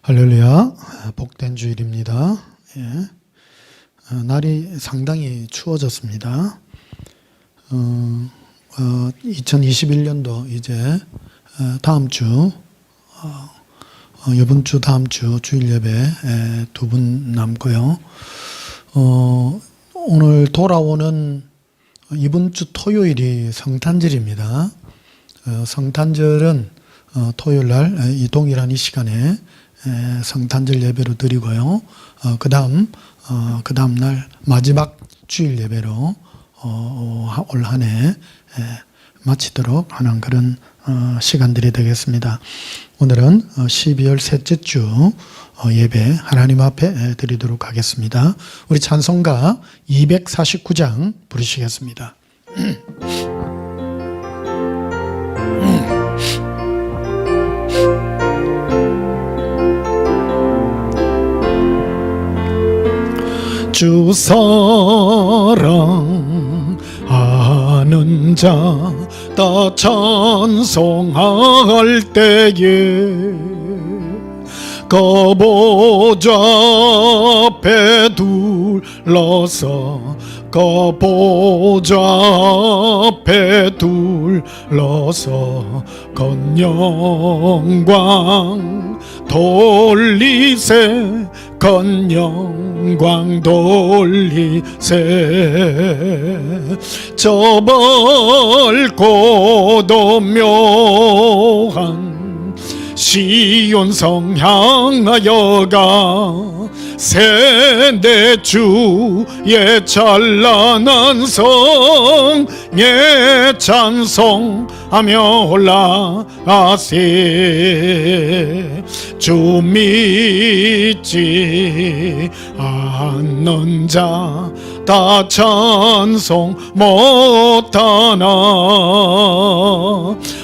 할렐루야, 복된 주일입니다. 날이 상당히 추워졌습니다. 2021년도 이제 다음 주, 이번 주 다음 주 주일 예배 두 분 남고요. 오늘 돌아오는 이번 주 토요일이 성탄절입니다. 성탄절은 토요일 날 이 동일한 이 시간에 성탄절 예배로 드리고요. 그 다음 날 마지막 주일 예배로 올 한 해 마치도록 하는 그런 시간들이 되겠습니다. 오늘은 12월 셋째 주 예배 하나님 앞에 드리도록 하겠습니다. 우리 찬송가 249장 부르시겠습니다. 주 사랑하는 자 다 찬송할 때에 거보좌 앞에 둘러서 거보좌 앞에 둘러서 건영광 돌리세 건영광 돌리세 저 밝고도 묘한 시온성 향하여가 세대 주의 찬란한 성에 찬송하며 올라가세 주 믿지 않는 자 다 찬송 못하나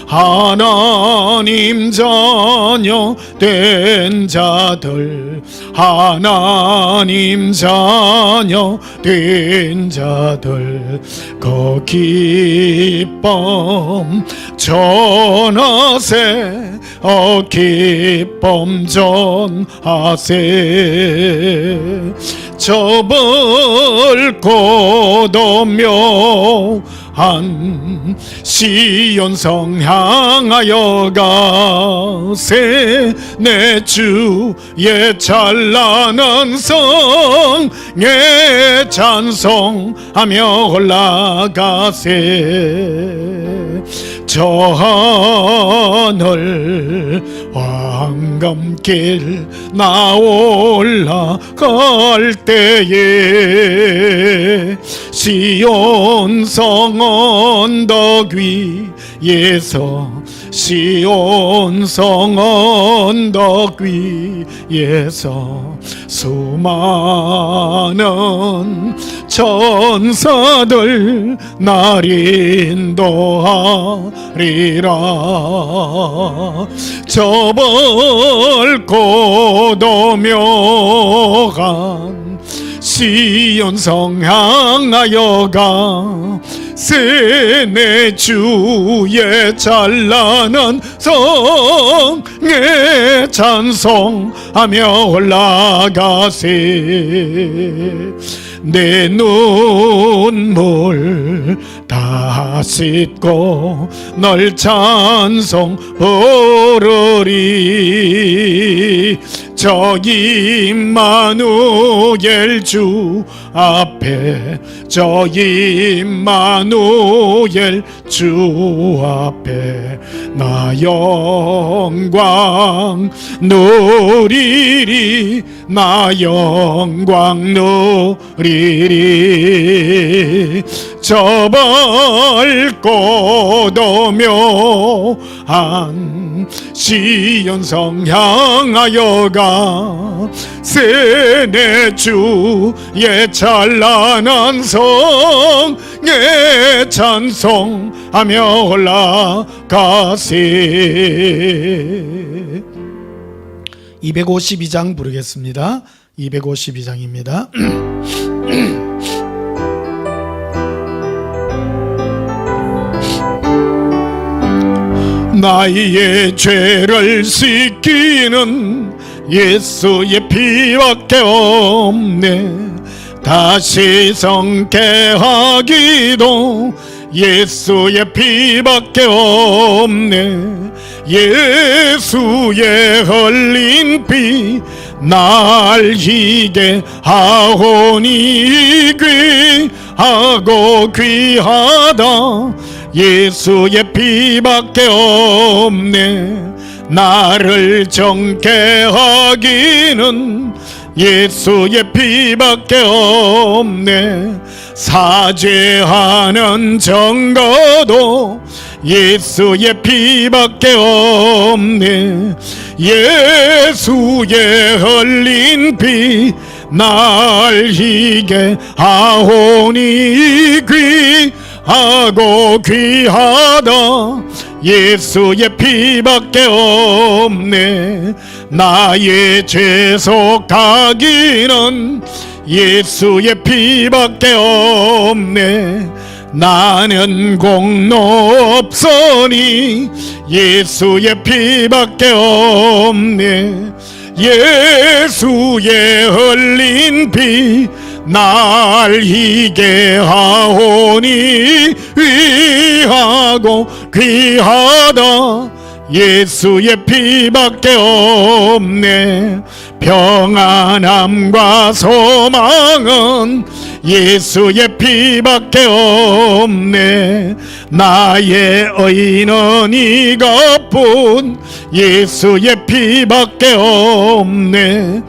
하나님 자녀 된 자들 하나님 자녀 된 자들 그 기쁨 전하세 기쁨 전하세 저 밝고도 묘한 시온성 향하여 가세 내 주의 찬란한 성에 찬송하며 올라가세 저 하늘 황금길 나 올라갈 때에 시온성 언덕 위에서 시온성 언덕 위에서 수많은 천사들 날 인도하리라 저 밝고도 묘한 시온성 향하여 가세 내 주의 찬란한 성에 찬송하며 올라가세 내 눈물 다 씻고 널 찬송 부르리 저 임마누엘 주 앞에 저 임마누엘 주 앞에 나 영광 누리리 나 영광 누리리 저 밝고도 묘한 시온성 향하여 가세 내 주의 찬란한 성에 찬송하며 올라가세 252장 부르겠습니다. 252장입니다. 나의 죄를 씻기는 예수의 피밖에 없네. 다시 성케하기도 예수의 피밖에 없네. 예수의 흘린 피 날 희게 하오니 귀하고 귀하다. 예수의 피밖에 없네. 나를 정케 하기는 예수의 피밖에 없네. 사죄하는 증거도 예수의 피밖에 없네. 예수의 흘린 피 날 희게 하오니 귀하고 귀하다. 예수의 피밖에 없네. 나의 죄 속하기는 예수의 피밖에 없네. 나는 공로 없으니 예수의 피밖에 없네. 예수의 흘린 피 날 희게 하오니 위하고 귀하다. 예수의 피밖에 없네. 평안함과 소망은 예수의 피밖에 없네. 나의 의는 이것뿐 예수의 피밖에 없네.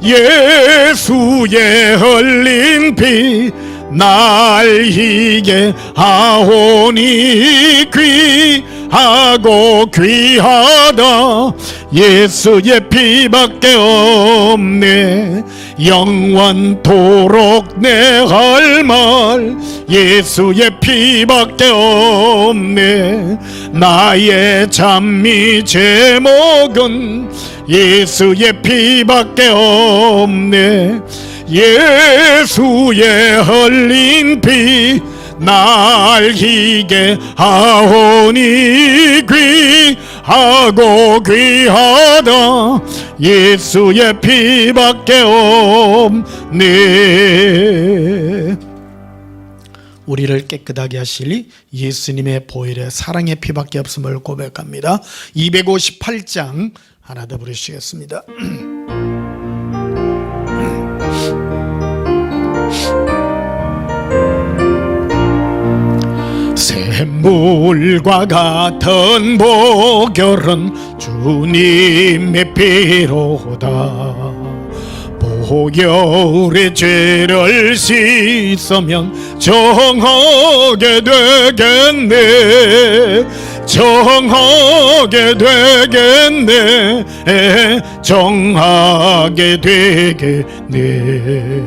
예수의 흘린 피 날 희게 하오니 귀하고 귀하다. 예수의 피밖에 없네. 영원토록 내 할 말 예수의 피밖에 없네. 나의 찬미 제목은 예수의 피밖에 없네. 예수의 흘린 피 날 희게 하오니 귀하고 귀하다. 예수의 피밖에 없네. 우리를 깨끗하게 하실 예수님의 보혈의 사랑의 피밖에 없음을 고백합니다. 258장 하나 더 부르시겠습니다. 샘물과 같은 보혈은 주님의 피로다. 보혈의 죄를 씻으면 정하게 되겠네. 정하게 되겠네. 정하게 되겠네.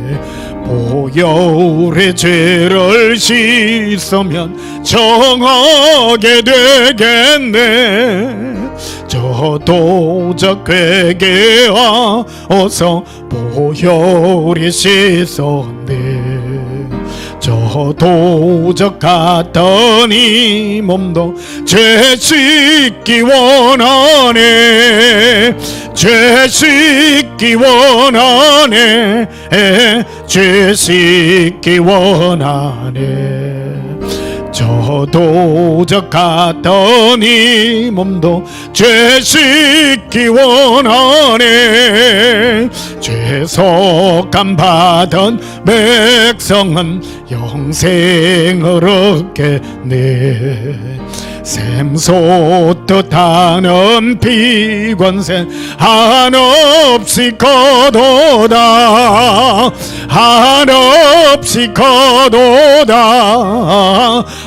보혈의 죄를 씻으면 정하게 되겠네. 저 도적 회개하어서 보혈이 씻었네. 저 도적 같던 이 몸도 죄 씻기 원하네. 죄 씻기 원하네. 죄 씻기 원하네. 저 도적 같던 이 몸도 죄 씻기 원하네. 죄속함 받은 백성은 영생을 얻겠네. 샘솟듯 하는 비권세 한없이 거도다. 한없이 거도다.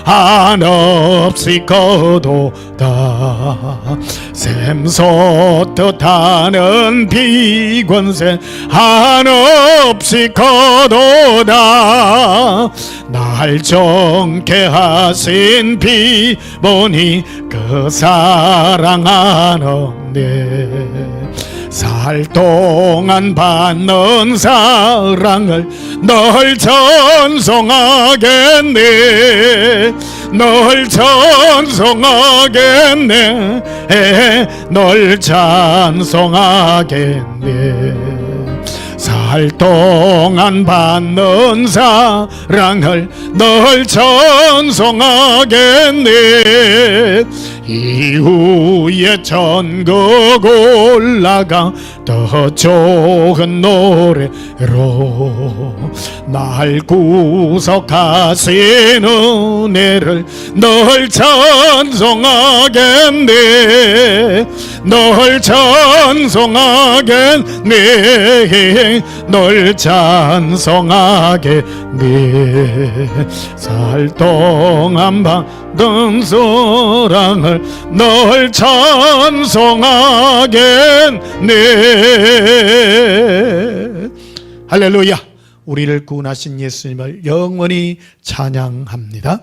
한없이 거도다. 샘솟듯 하는 비권세 한없이 거도다. 날 정케 하신 비보니 그 사랑하는데. 살 동안 받는 사랑을 널 찬송하겠네. 널 찬송하겠네. 널 찬송하겠네. 살 동안 받는 사랑을 널 찬송하겠네. 이후에 천국 올라가 더 좋은 노래로 날 구속하신 은혜를 널 찬송하겠네. 널 찬송하겠네. 널 찬송하겠네. 살 동안 받은 사랑을 널 찬송하겠네. 할렐루야. 우리를 구원하신 예수님을 영원히 찬양합니다.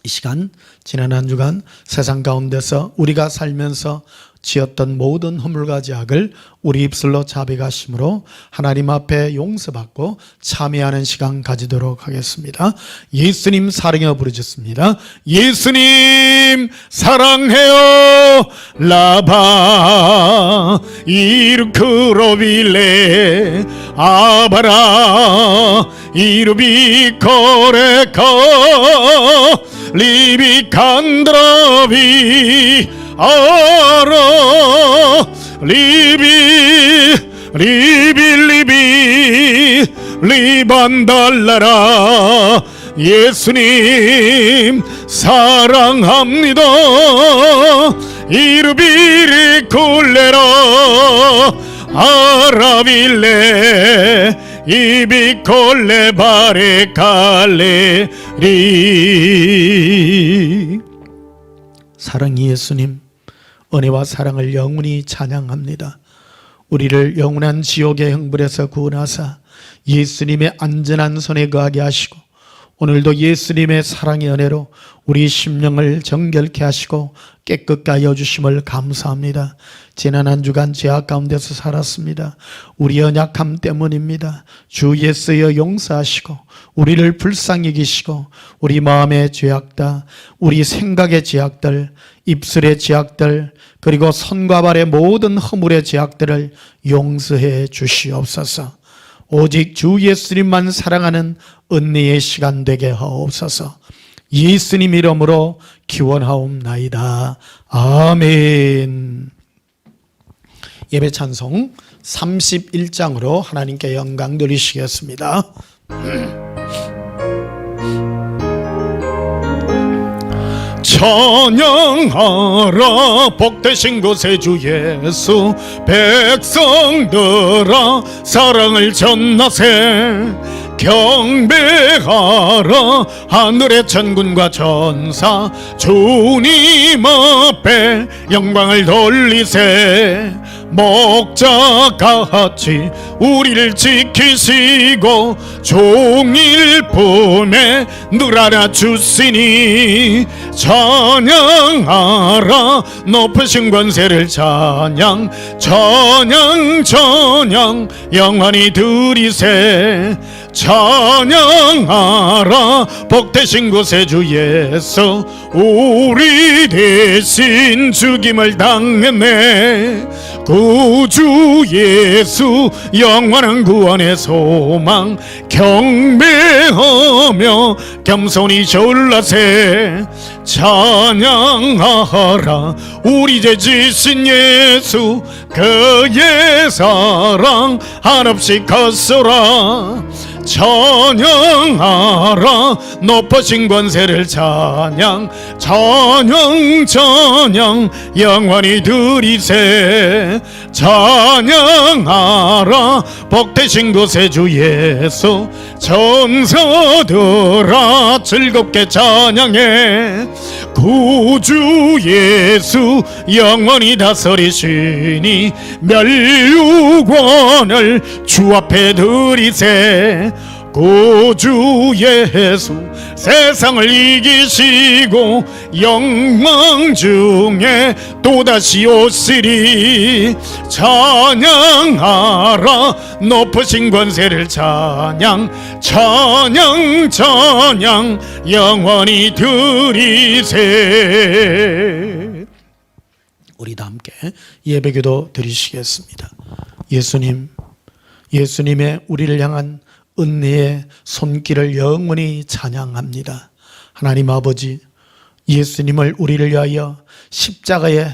이 시간 지난 한 주간 세상 가운데서 우리가 살면서 지었던 모든 허물과 죄악을 우리 입술로 자백하심으로 하나님 앞에 용서받고 참여하는 시간 가지도록 하겠습니다. 예수님 사랑해 부르셨습니다. 예수님 사랑해요 라바 이르크로빌레 아바라 이르비코레카 리비칸드라비 아라 리비 리반달라라. 예수님 사랑합니다. 이르비리 콜레라 아라빌레 이비콜레 바레칼레리. 사랑이 예수님, 은혜와 사랑을 영원히 찬양합니다. 우리를 영원한 지옥의 형벌에서 구원하사 예수님의 안전한 손에 거하게 하시고 오늘도 예수님의 사랑의 은혜로 우리 심령을 정결케 하시고 깨끗게 하여 주심을 감사합니다. 지난 한 주간 죄악 가운데서 살았습니다. 우리 연약함 때문입니다. 주 예수여 용서하시고 우리를 불쌍히 여기시고 우리 마음의 죄악다, 우리 생각의 죄악들, 입술의 죄악들, 그리고 손과 발의 모든 허물의 죄악들을 용서해 주시옵소서. 오직 주 예수님만 사랑하는 은혜의 시간 되게 하옵소서. 예수님 이름으로 기원하옵나이다. 아멘. 예배 찬송 31장으로 하나님께 영광 돌리시겠습니다. 찬양하라 복되신 곳에 주 예수, 백성들아 사랑을 전하세. 경배하라 하늘의 천군과 천사, 주님 앞에 영광을 돌리세. 목자같이 우리를 지키시고 종일 품에 늘 안아주시니 찬양하라 높으신 권세를 찬양, 찬양 찬양 영원히 드리세. 찬양하라 복되신 곳에 주 예수, 우리 대신 죽임을 당했네. 구주 예수 영원한 구원의 소망, 경배하며 겸손히 졸라세. 찬양하라 우리 죄 지신 예수, 그의 사랑 한없이 컸소라. 찬양하라 높으신 권세를 찬양, 찬양 찬양 영원히 드리세. 찬양하라 복되신 곳에 주 예수, 천사들아 즐겁게 찬양해. 구주 예수 영원히 다스리시니 멸류관을 주 앞에 드리세. 구주 예수 세상을 이기시고 영광 중에 또다시 오시리. 찬양하라 높으신 권세를 찬양 찬양 찬양 영원히 드리세. 우리 다 함께 예배기도 드리시겠습니다. 예수님, 예수님의 우리를 향한 은혜의 손길을 영원히 찬양합니다. 하나님 아버지, 예수님을 우리를 위하여 십자가의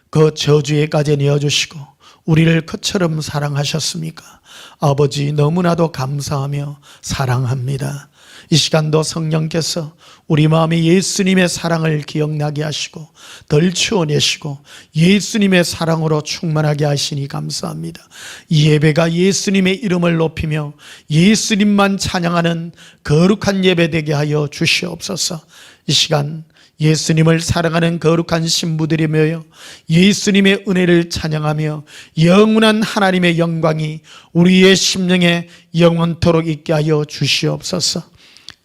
그 저주에까지 내어주시고 우리를 그처럼 사랑하셨습니까? 아버지, 너무나도 감사하며 사랑합니다. 이 시간도 성령께서 우리 마음에 예수님의 사랑을 기억나게 하시고 덜 치워내시고 예수님의 사랑으로 충만하게 하시니 감사합니다. 이 예배가 예수님의 이름을 높이며 예수님만 찬양하는 거룩한 예배 되게 하여 주시옵소서. 이 시간 예수님을 사랑하는 거룩한 신부들이 모여 예수님의 은혜를 찬양하며 영원한 하나님의 영광이 우리의 심령에 영원토록 있게 하여 주시옵소서.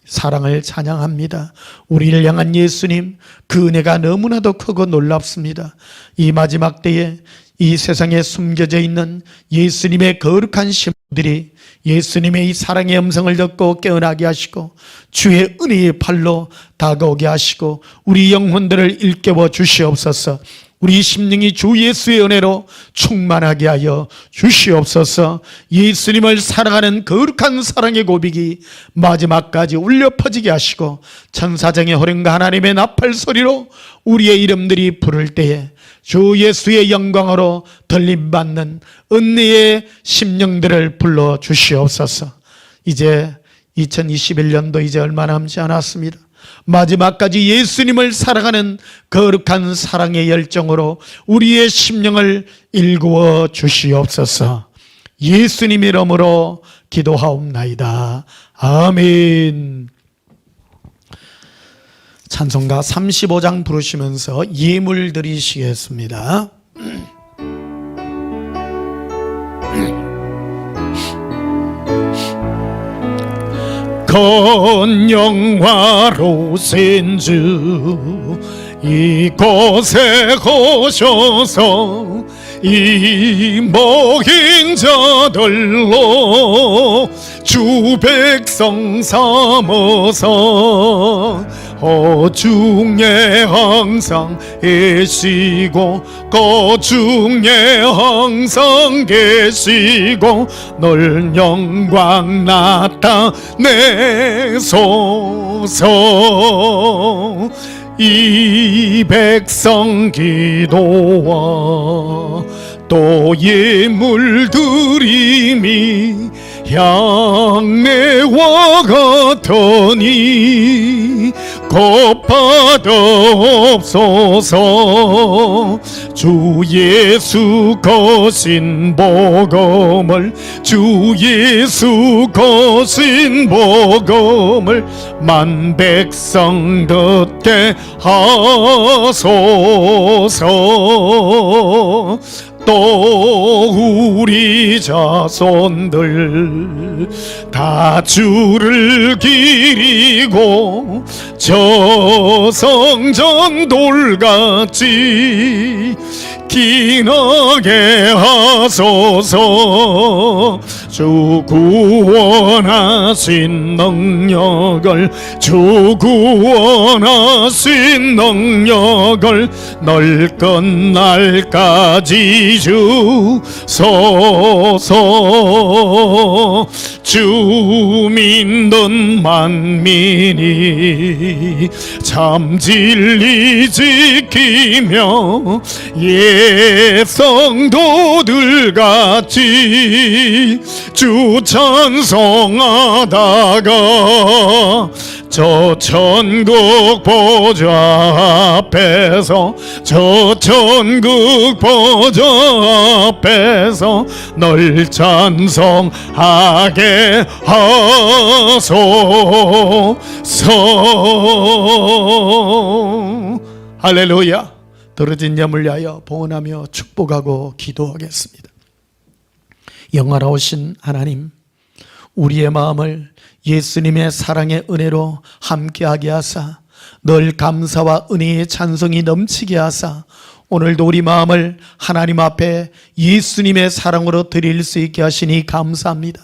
사랑을 찬양합니다. 우리를 향한 예수님, 그 은혜가 너무나도 크고 놀랍습니다. 이 마지막 때에 이 세상에 숨겨져 있는 예수님의 거룩한 신부들이 예수님의 이 사랑의 음성을 듣고 깨어나게 하시고 주의 은혜의 팔로 다가오게 하시고 우리 영혼들을 일깨워 주시옵소서. 우리 심령이 주 예수의 은혜로 충만하게 하여 주시옵소서. 예수님을 사랑하는 거룩한 사랑의 고백이 마지막까지 울려 퍼지게 하시고 천사장의 호령과 하나님의 나팔 소리로 우리의 이름들이 부를 때에 주 예수의 영광으로 들림받는 은혜의 심령들을 불러 주시옵소서. 이제 2021년도 이제 얼마 남지 않았습니다. 마지막까지 예수님을 사랑하는 거룩한 사랑의 열정으로 우리의 심령을 일구어 주시옵소서. 예수님 이름으로 기도하옵나이다. 아멘. 찬송가 35장 부르시면서 예물 드리시겠습니다. 건영화로신 주 이곳에 오셔서 이 먹인 자들로 주 백성 삼어서 어중에 항상 계시고 거중에 항상 계시고 널 영광 나타내소서. 이 백성 기도와 또 예물 드림이 향내와 같으니 곧받아옵소서. 주 예수 거신 복음을 주 예수 거신 복음을 만 백성 듣게 하소서. 또 우리 자손들 다 주를 기리고 저 성전 돌같이 기나게 하소서. 주 구원하신 능력을 주 구원하신 능력을 널 끝날까지 주소서. 주 믿는 만민이 참 진리 지키며 성도들같이 주 찬송하다가 저 천국 보좌 앞에서 저 천국 보좌 앞에서 널 찬송하게 하소서. 할렐루야. 떨어진 염을 위하여 봉헌하며 축복하고 기도하겠습니다. 영화로우신 하나님, 우리의 마음을 예수님의 사랑의 은혜로 함께하게 하사 늘 감사와 은혜의 찬송이 넘치게 하사 오늘도 우리 마음을 하나님 앞에 예수님의 사랑으로 드릴 수 있게 하시니 감사합니다.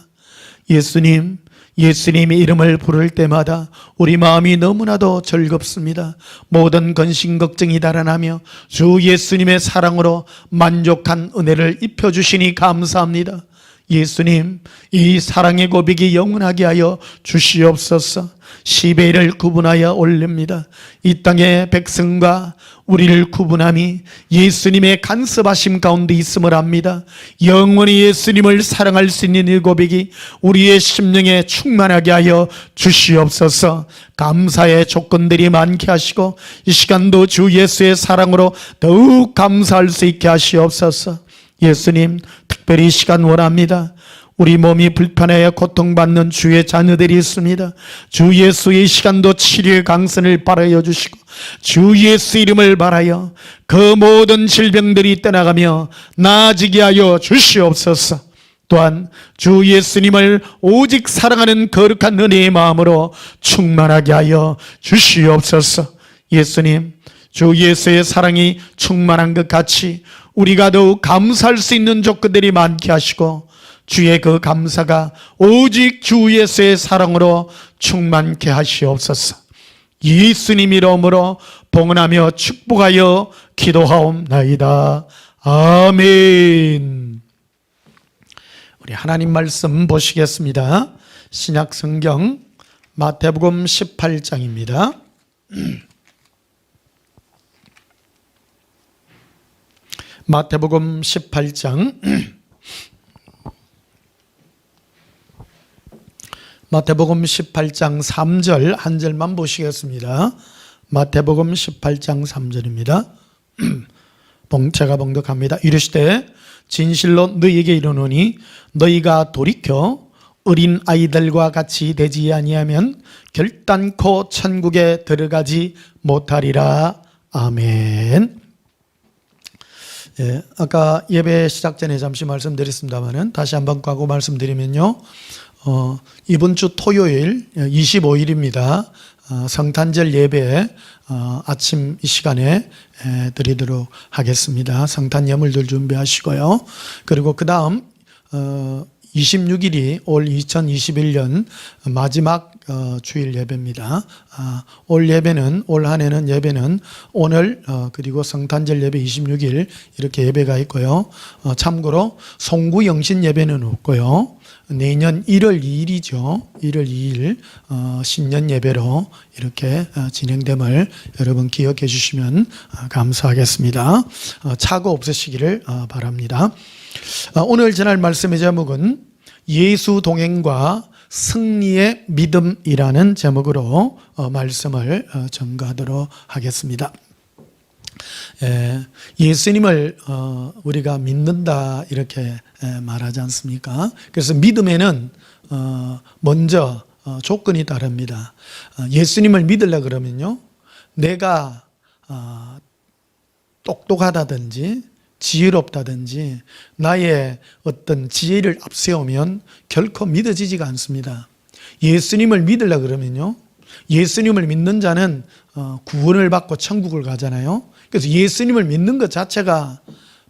예수님의 이름을 부를 때마다 우리 마음이 너무나도 즐겁습니다. 모든 근심 걱정이 달아나며 주 예수님의 사랑으로 만족한 은혜를 입혀주시니 감사합니다. 예수님, 이 사랑의 고백이 영원하게 하여 주시옵소서. 시베이를 구분하여 올립니다. 이 땅의 백성과 우리를 구분함이 예수님의 간섭하심 가운데 있음을 압니다. 영원히 예수님을 사랑할 수 있는 이 고백이 우리의 심령에 충만하게 하여 주시옵소서. 감사의 조건들이 많게 하시고 이 시간도 주 예수의 사랑으로 더욱 감사할 수 있게 하시옵소서. 예수님, 특별히 이 시간 원합니다. 우리 몸이 불편하여 고통받는 주의 자녀들이 있습니다. 주 예수의 시간도 치료의 강선을 바라여 주시고 주 예수 이름을 바라여 그 모든 질병들이 떠나가며 나아지게 하여 주시옵소서. 또한 주 예수님을 오직 사랑하는 거룩한 은혜의 마음으로 충만하게 하여 주시옵소서. 예수님, 주 예수의 사랑이 충만한 것 같이 우리가 더욱 감사할 수 있는 조건들이 많게 하시고 주의 그 감사가 오직 주 예수의 사랑으로 충만케 하시옵소서. 예수님 이름으로 봉헌하며 축복하여 기도하옵나이다. 아멘. 우리 하나님 말씀 보시겠습니다. 신약 성경 마태복음 18장입니다. 마태복음 18장 마태복음 18장 3절 한 절만 보시겠습니다. 마태복음 18장 3절입니다. 제가 봉독합니다. 이르시되 진실로 너희에게 이르노니 너희가 돌이켜 어린 아이들과 같이 되지 아니하면 결단코 천국에 들어가지 못하리라. 아멘. 아까 예배 시작 전에 잠시 말씀드렸습니다만은 다시 한번 과거 말씀드리면요. 이번 주 토요일 25일입니다. 성탄절 예배 아침 이 시간에 드리도록 하겠습니다. 성탄 예물들 준비하시고요. 그리고 그 다음 26일이 올 2021년 마지막 주일 예배입니다. 올 한 해는 예배는 오늘 그리고 성탄절 예배 26일 이렇게 예배가 있고요. 참고로 송구 영신 예배는 없고요. 내년 1월 2일이죠. 1월 2일 신년 예배로 이렇게 진행됨을 여러분 기억해 주시면 감사하겠습니다. 착오 없으시기를 바랍니다. 오늘 전할 말씀의 제목은 예수 동행과 승리의 믿음이라는 제목으로 말씀을 전가하도록 하겠습니다. 예수님을 우리가 믿는다 이렇게 말하지 않습니까? 그래서 믿음에는 먼저 조건이 따릅니다. 예수님을 믿으려 그러면요, 내가 똑똑하다든지 지혜롭다든지 나의 어떤 지혜를 앞세우면 결코 믿어지지가 않습니다. 예수님을 믿으려 그러면요, 예수님을 믿는 자는 구원을 받고 천국을 가잖아요. 그래서 예수님을 믿는 것 자체가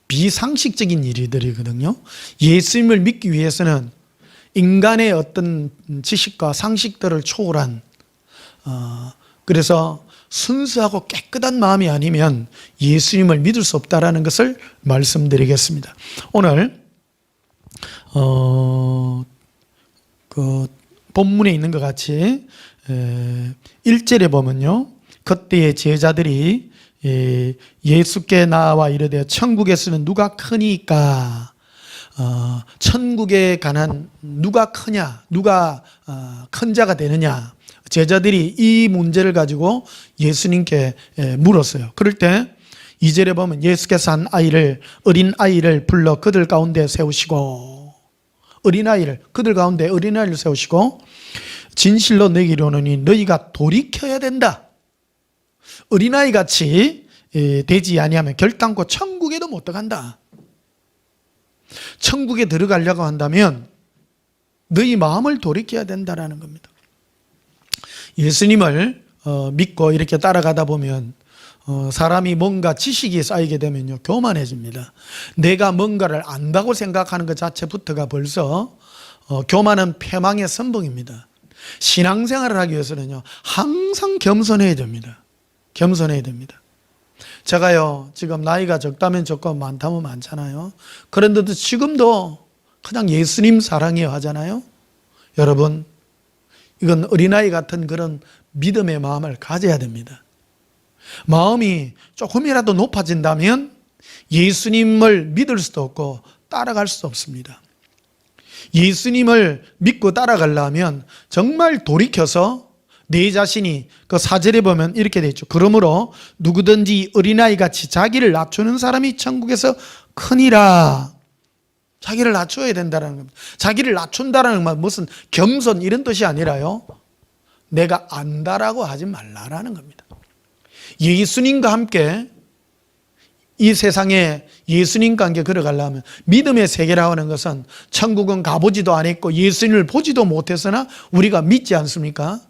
비상식적인 일들이거든요. 예수님을 믿기 위해서는 인간의 어떤 지식과 상식들을 초월한 그래서 순수하고 깨끗한 마음이 아니면 예수님을 믿을 수 없다라는 것을 말씀드리겠습니다. 오늘 그 본문에 있는 것 같이 1절에 보면요, 그때의 제자들이 예수께 나와 이르되 천국에서는 누가 크니까, 천국에 관한 누가 크냐, 누가 큰 자가 되느냐, 제자들이 이 문제를 가지고 예수님께 물었어요. 그럴 때 2절에 보면 예수께서 한 어린 아이를 불러 그들 가운데 세우시고, 그들 가운데 어린아이를 세우시고 진실로 너희에게 이르노니 너희가 돌이켜야 된다. 어린아이 같이 되지 아니하면 결단코 천국에도 못 들어간다. 천국에 들어가려고 한다면 너희 마음을 돌이켜야 된다라는 겁니다. 예수님을 믿고 이렇게 따라가다 보면 사람이 뭔가 지식이 쌓이게 되면요, 교만해집니다. 내가 뭔가를 안다고 생각하는 것 자체부터가 벌써 교만은 패망의 선봉입니다. 신앙생활을 하기 위해서는요, 항상 겸손해야 됩니다. 겸손해야 됩니다. 제가요, 지금 나이가 적다면 적고 많다면 많잖아요. 그런데도 지금도 그냥 예수님 사랑해요 하잖아요. 여러분, 이건 어린아이 같은 그런 믿음의 마음을 가져야 됩니다. 마음이 조금이라도 높아진다면 예수님을 믿을 수도 없고 따라갈 수도 없습니다. 예수님을 믿고 따라가려면 정말 돌이켜서 내 자신이, 그 4절에 보면 이렇게 되어 있죠. 그러므로 누구든지 어린아이 같이 자기를 낮추는 사람이 천국에서 크니라. 자기를 낮춰야 된다는 겁니다. 자기를 낮춘다는 건 무슨 겸손 이런 뜻이 아니라요, 내가 안다라고 하지 말라라는 겁니다. 예수님과 함께 이 세상에 예수님과 함께 걸어가려면 믿음의 세계라고 하는 것은 천국은 가보지도 않았고 예수님을 보지도 못해서나 우리가 믿지 않습니까?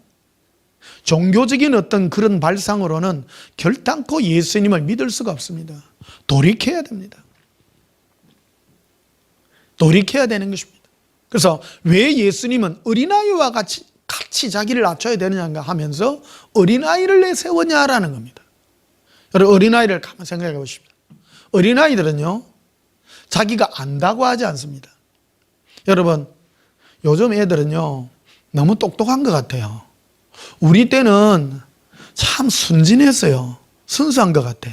종교적인 어떤 그런 발상으로는 결단코 예수님을 믿을 수가 없습니다. 돌이켜야 됩니다. 돌이켜야 되는 것입니다. 그래서 왜 예수님은 어린아이와 같이 자기를 낮춰야 되느냐 하면서 어린아이를 내세우냐라는 겁니다. 여러분, 어린아이를 가만 생각해 보십시오. 어린아이들은요, 자기가 안다고 하지 않습니다. 여러분, 요즘 애들은요, 너무 똑똑한 것 같아요. 우리 때는 참 순진했어요. 순수한 것 같아.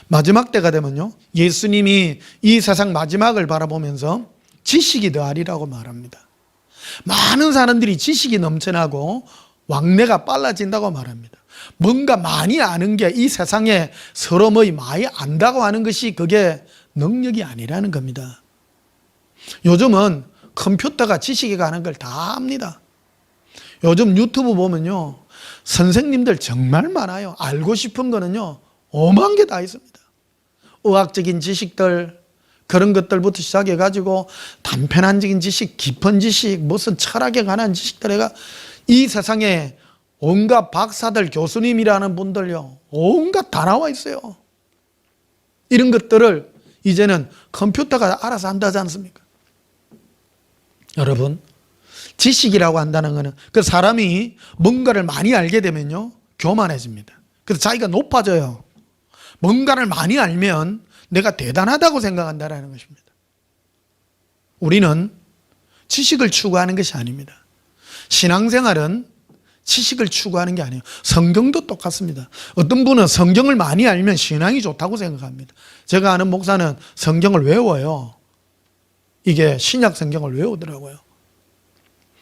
마지막 때가 되면요, 예수님이 이 세상 마지막을 바라보면서 지식이 더하리라고 말합니다. 많은 사람들이 지식이 넘쳐나고 왕래가 빨라진다고 말합니다. 뭔가 많이 아는 게 이 세상에 서로 많이 안다고 하는 것이 그게 능력이 아니라는 겁니다. 요즘은 컴퓨터가 지식이 가는 걸 다 압니다. 요즘 유튜브 보면요, 선생님들 정말 많아요. 알고 싶은 거는요, 오만 개 다 있습니다. 의학적인 지식들, 그런 것들부터 시작해가지고 단편한적인 지식, 깊은 지식, 무슨 철학에 관한 지식들에가 이 세상에 온갖 박사들, 교수님이라는 분들요, 온갖 다 나와 있어요. 이런 것들을 이제는 컴퓨터가 알아서 한다지 않습니까? 여러분, 지식이라고 한다는 것은 그 사람이 뭔가를 많이 알게 되면요, 교만해집니다. 그래서 자기가 높아져요. 뭔가를 많이 알면 내가 대단하다고 생각한다는 것입니다. 우리는 지식을 추구하는 것이 아닙니다. 신앙생활은 지식을 추구하는 게 아니에요. 성경도 똑같습니다. 어떤 분은 성경을 많이 알면 신앙이 좋다고 생각합니다. 제가 아는 목사는 성경을 외워요. 이게 신약 성경을 외우더라고요.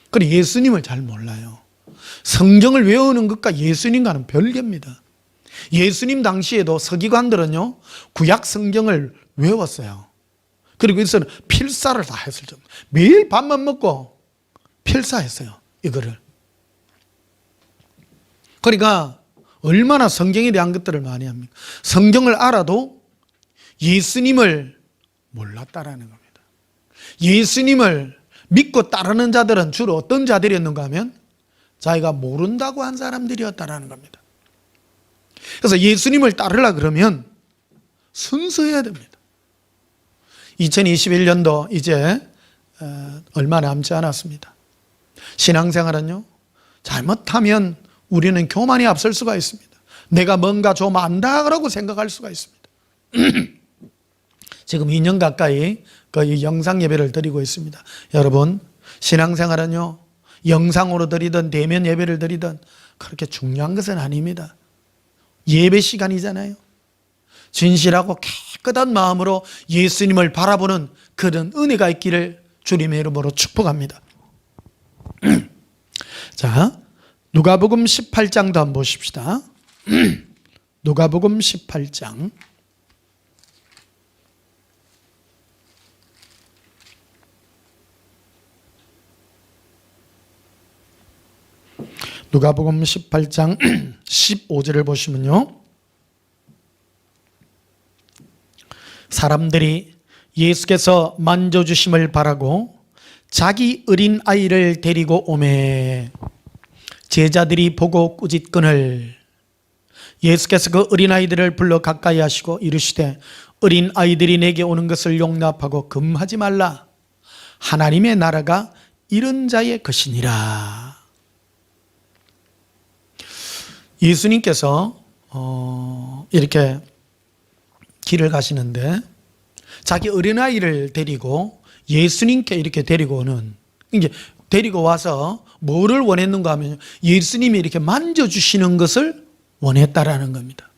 그리고 예수님을 잘 몰라요. 성경을 외우는 것과 예수님과는 별개입니다. 예수님 당시에도 서기관들은요, 구약 성경을 외웠어요. 그리고 여기서는 필사를 다 했을 정도. 매일 밥만 먹고 필사했어요, 이거를. 그러니까 얼마나 성경에 대한 것들을 많이 합니까? 성경을 알아도 예수님을 몰랐다라는 겁니다. 예수님을 믿고 따르는 자들은 주로 어떤 자들이었는가 하면 자기가 모른다고 한 사람들이었다라는 겁니다. 그래서 예수님을 따르려 그러면 순수해야 됩니다. 2021년도 이제 얼마 남지 않았습니다. 신앙생활은요, 잘못하면 우리는 교만이 앞설 수가 있습니다. 내가 뭔가 좀 안다라고 생각할 수가 있습니다. 지금 2년 가까이 거의 영상 예배를 드리고 있습니다. 여러분, 신앙생활은요, 영상으로 드리든 대면 예배를 드리든 그렇게 중요한 것은 아닙니다. 예배 시간이잖아요. 진실하고 깨끗한 마음으로 예수님을 바라보는 그런 은혜가 있기를 주님의 이름으로 축복합니다. 자, 누가복음 18장도 한번 보십시다. 누가복음 18장. 누가복음 18장 15절을 보시면요, 사람들이 예수께서 만져주심을 바라고 자기 어린 아이를 데리고 오매 제자들이 보고 꾸짖거늘 예수께서 그 어린아이들을 불러 가까이 하시고 이르시되 어린아이들이 내게 오는 것을 용납하고 금하지 말라. 하나님의 나라가 이런 자의 것이니라. 예수님께서 이렇게 길을 가시는데 자기 어린아이를 데리고 예수님께 이렇게 데리고 오는, 이제 데리고 와서 뭐를 원했는가 하면 예수님이 이렇게 만져주시는 것을 원했다라는 겁니다.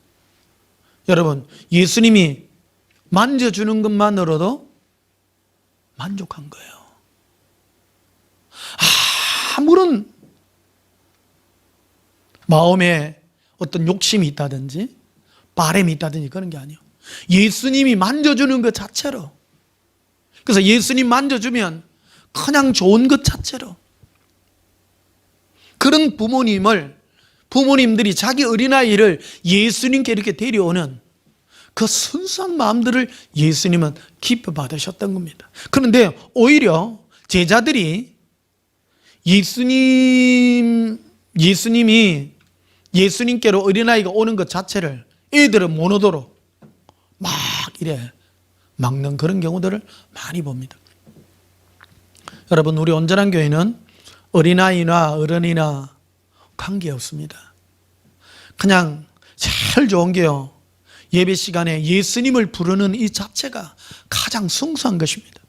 여러분, 예수님이 만져주는 것만으로도 만족한 거예요. 아무런 마음에 어떤 욕심이 있다든지 바람이 있다든지 그런 게 아니에요. 예수님이 만져주는 것 자체로, 그래서 예수님 만져주면 그냥 좋은 것 자체로, 그런 부모님들이 자기 어린아이를 예수님께 이렇게 데려오는 그 순수한 마음들을 예수님은 기뻐 받으셨던 겁니다. 그런데 오히려 제자들이 예수님이 예수님께로 어린아이가 오는 것 자체를 애들은 못 오도록 막 이래 막는 그런 경우들을 많이 봅니다. 여러분, 우리 온전한 교회는 어린아이나 어른이나 관계없습니다. 그냥 제일 좋은 게요, 예배 시간에 예수님을 부르는 이 자체가 가장 순수한 것입니다.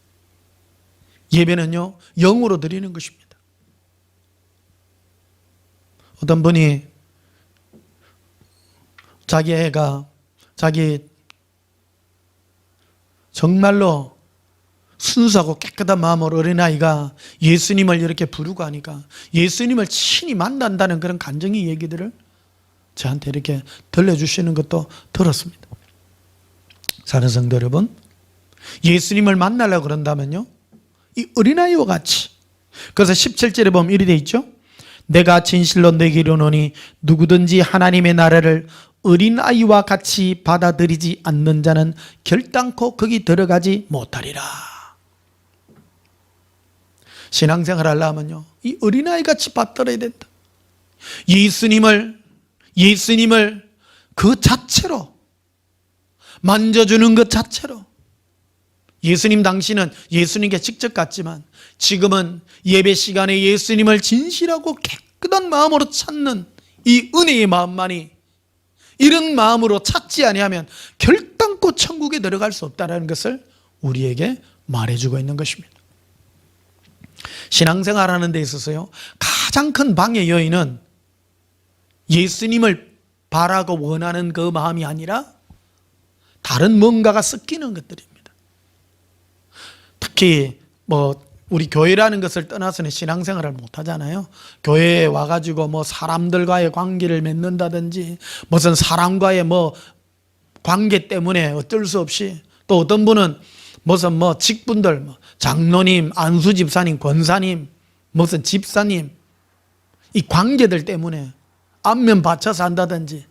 예배는요, 영으로 드리는 것입니다. 어떤 분이 자기 애가 정말로 순수하고 깨끗한 마음으로 어린아이가 예수님을 이렇게 부르고 하니까 예수님을 친히 만난다는 그런 간증의 얘기들을 저한테 이렇게 들려주시는 것도 들었습니다. 사랑하는 성도 여러분, 예수님을 만나려고 그런다면요, 이 어린아이와 같이, 그래서 17절에 보면 이리 돼 있죠. 내가 진실로 너에게 이르노니 누구든지 하나님의 나라를 어린아이와 같이 받아들이지 않는 자는 결단코 거기 들어가지 못하리라. 신앙생활 하려면요, 이 어린아이 같이 받들어야 된다. 예수님을 그 자체로 만져주는 것 자체로. 예수님 당시는 예수님께 직접 갔지만 지금은 예배 시간에 예수님을 진실하고 깨끗한 마음으로 찾는 이 은혜의 마음만이, 이런 마음으로 찾지 아니하면 결단코 천국에 들어갈 수 없다는 것을 우리에게 말해주고 있는 것입니다. 신앙생활하는 데 있어서요, 가장 큰 방해 요인은 예수님을 바라고 원하는 그 마음이 아니라 다른 뭔가가 섞이는 것들입니다. 특히 우리 교회라는 것을 떠나서는 신앙생활을 못 하잖아요. 교회에 와가지고 사람들과의 관계를 맺는다든지 무슨 사람과의 관계 때문에 어쩔 수 없이, 또 어떤 분은 무슨 직분들, 장로님, 안수집사님, 권사님, 무슨 집사님, 이 관계들 때문에 안면 받쳐서 한다든지,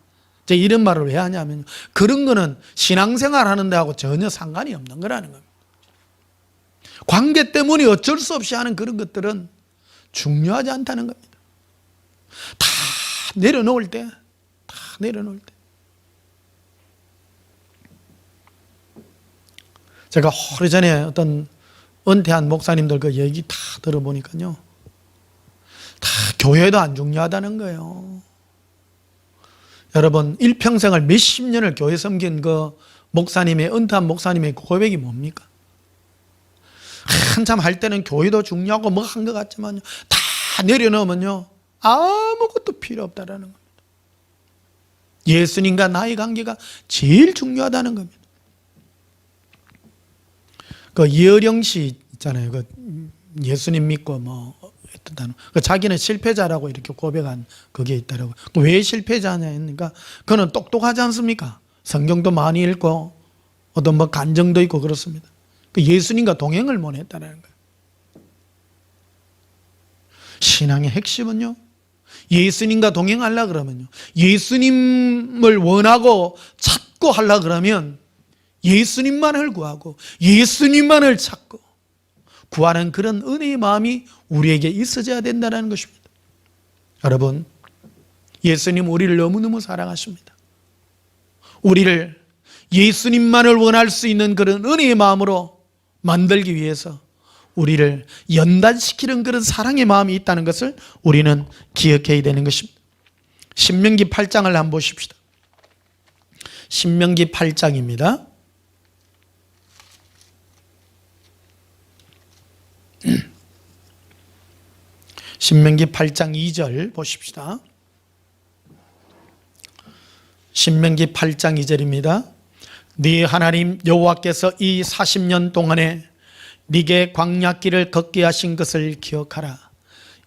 제가 이런 말을 왜 하냐면 그런 거는 신앙생활 하는 데하고 전혀 상관이 없는 거라는 겁니다. 관계 때문에 어쩔 수 없이 하는 그런 것들은 중요하지 않다는 겁니다. 다 내려놓을 때. 제가 오래전에 어떤 은퇴한 목사님들 그 얘기 다 들어보니까요, 다 교회도 안 중요하다는 거예요. 여러분, 일평생을 몇십 년을 교회 섬긴 그 은퇴한 목사님의 고백이 뭡니까? 한참 할 때는 교회도 중요하고 한 것 같지만 다 내려놓으면요, 아무것도 필요 없다라는 겁니다. 예수님과 나의 관계가 제일 중요하다는 겁니다. 그 이어령 씨 있잖아요. 그 예수님 믿고 자기는 실패자라고 이렇게 고백한 그게 있더라고요. 왜 실패자냐 했으니까 그는 똑똑하지 않습니까? 성경도 많이 읽고 어떤 간정도 있고 그렇습니다. 예수님과 동행을 못 했다는 거예요. 신앙의 핵심은요, 예수님과 동행하려고 그러면요, 예수님을 원하고 찾고 하려고 그러면 예수님만을 구하고 예수님만을 찾고 구하는 그런 은혜의 마음이 우리에게 있어져야 된다는 것입니다. 여러분, 예수님 우리를 너무너무 사랑하십니다. 우리를 예수님만을 원할 수 있는 그런 은혜의 마음으로 만들기 위해서 우리를 연단시키는 그런 사랑의 마음이 있다는 것을 우리는 기억해야 되는 것입니다. 신명기 8장을 한번 보십시다. 신명기 8장입니다. 신명기 8장 2절 보십시다. 신명기 8장 2절입니다. 네 하나님 여호와께서 이 40년 동안에 네게 광야길을 걷게 하신 것을 기억하라.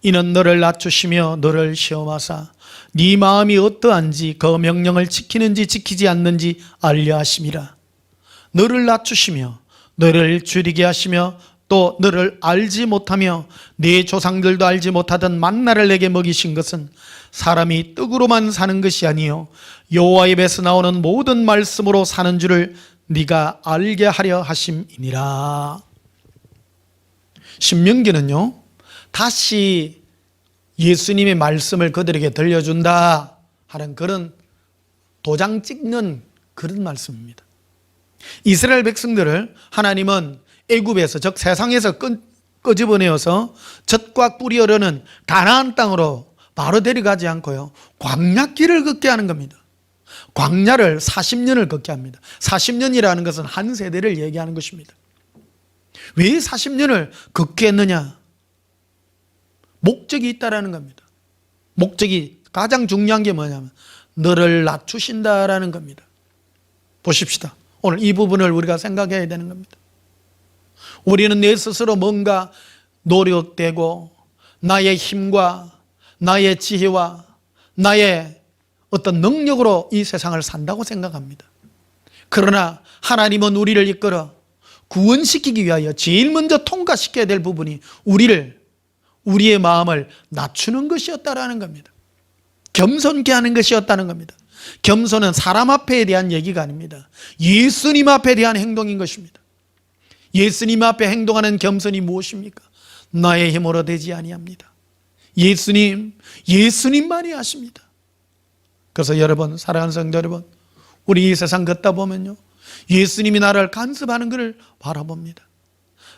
이는 너를 낮추시며 너를 시험하사 네 마음이 어떠한지 그 명령을 지키는지 지키지 않는지 알려 하심이라. 너를 낮추시며 너를 줄이게 하시며 또 너를 알지 못하며 네 조상들도 알지 못하던 만나를 내게 먹이신 것은 사람이 떡으로만 사는 것이 아니요 여호와 입에서 나오는 모든 말씀으로 사는 줄을 네가 알게 하려 하심이니라. 신명기는요, 다시 예수님의 말씀을 그들에게 들려준다 하는 그런 도장 찍는 그런 말씀입니다. 이스라엘 백성들을 하나님은 애굽에서 즉 세상에서 끄집어내어서 젖과 꿀이 흐르는 가나안 땅으로 바로 데려가지 않고요, 광야길을 걷게 하는 겁니다. 광야를 40년을 걷게 합니다. 40년이라는 것은 한 세대를 얘기하는 것입니다. 왜 40년을 걷게 했느냐? 목적이 있다라는 겁니다. 목적이 가장 중요한 게 뭐냐면 너를 낮추신다라는 겁니다. 보십시다. 오늘 이 부분을 우리가 생각해야 되는 겁니다. 우리는 내 스스로 뭔가 노력되고 나의 힘과 나의 지혜와 나의 어떤 능력으로 이 세상을 산다고 생각합니다. 그러나 하나님은 우리를 이끌어 구원시키기 위하여 제일 먼저 통과시켜야 될 부분이 우리의 마음을 낮추는 것이었다라는 겁니다. 겸손케 하는 것이었다는 겁니다. 겸손은 사람 앞에 대한 얘기가 아닙니다. 예수님 앞에 대한 행동인 것입니다. 예수님 앞에 행동하는 겸손이 무엇입니까? 나의 힘으로 되지 아니합니다. 예수님만이 하십니다. 그래서 여러분, 사랑하는 성도 여러분, 우리 이 세상 걷다 보면요, 예수님이 나를 간섭하는 것을 바라봅니다.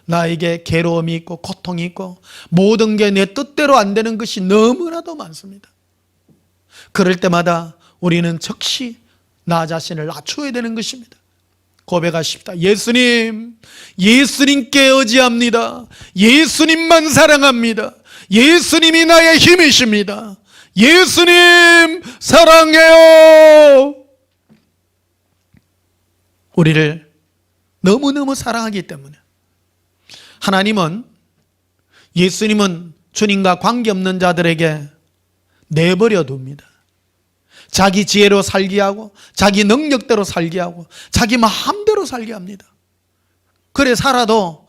나에게 괴로움이 있고 고통이 있고 모든 게 내 뜻대로 안 되는 것이 너무나도 많습니다. 그럴 때마다 우리는 즉시 나 자신을 낮춰야 되는 것입니다. 고백하십시다. 예수님께 의지합니다. 예수님만 사랑합니다. 예수님이 나의 힘이십니다. 예수님 사랑해요. 우리를 너무너무 사랑하기 때문에 예수님은 주님과 관계없는 자들에게 내버려 둡니다. 자기 지혜로 살게 하고 자기 능력대로 살게 하고 자기 마음대로 살게 합니다. 그래 살아도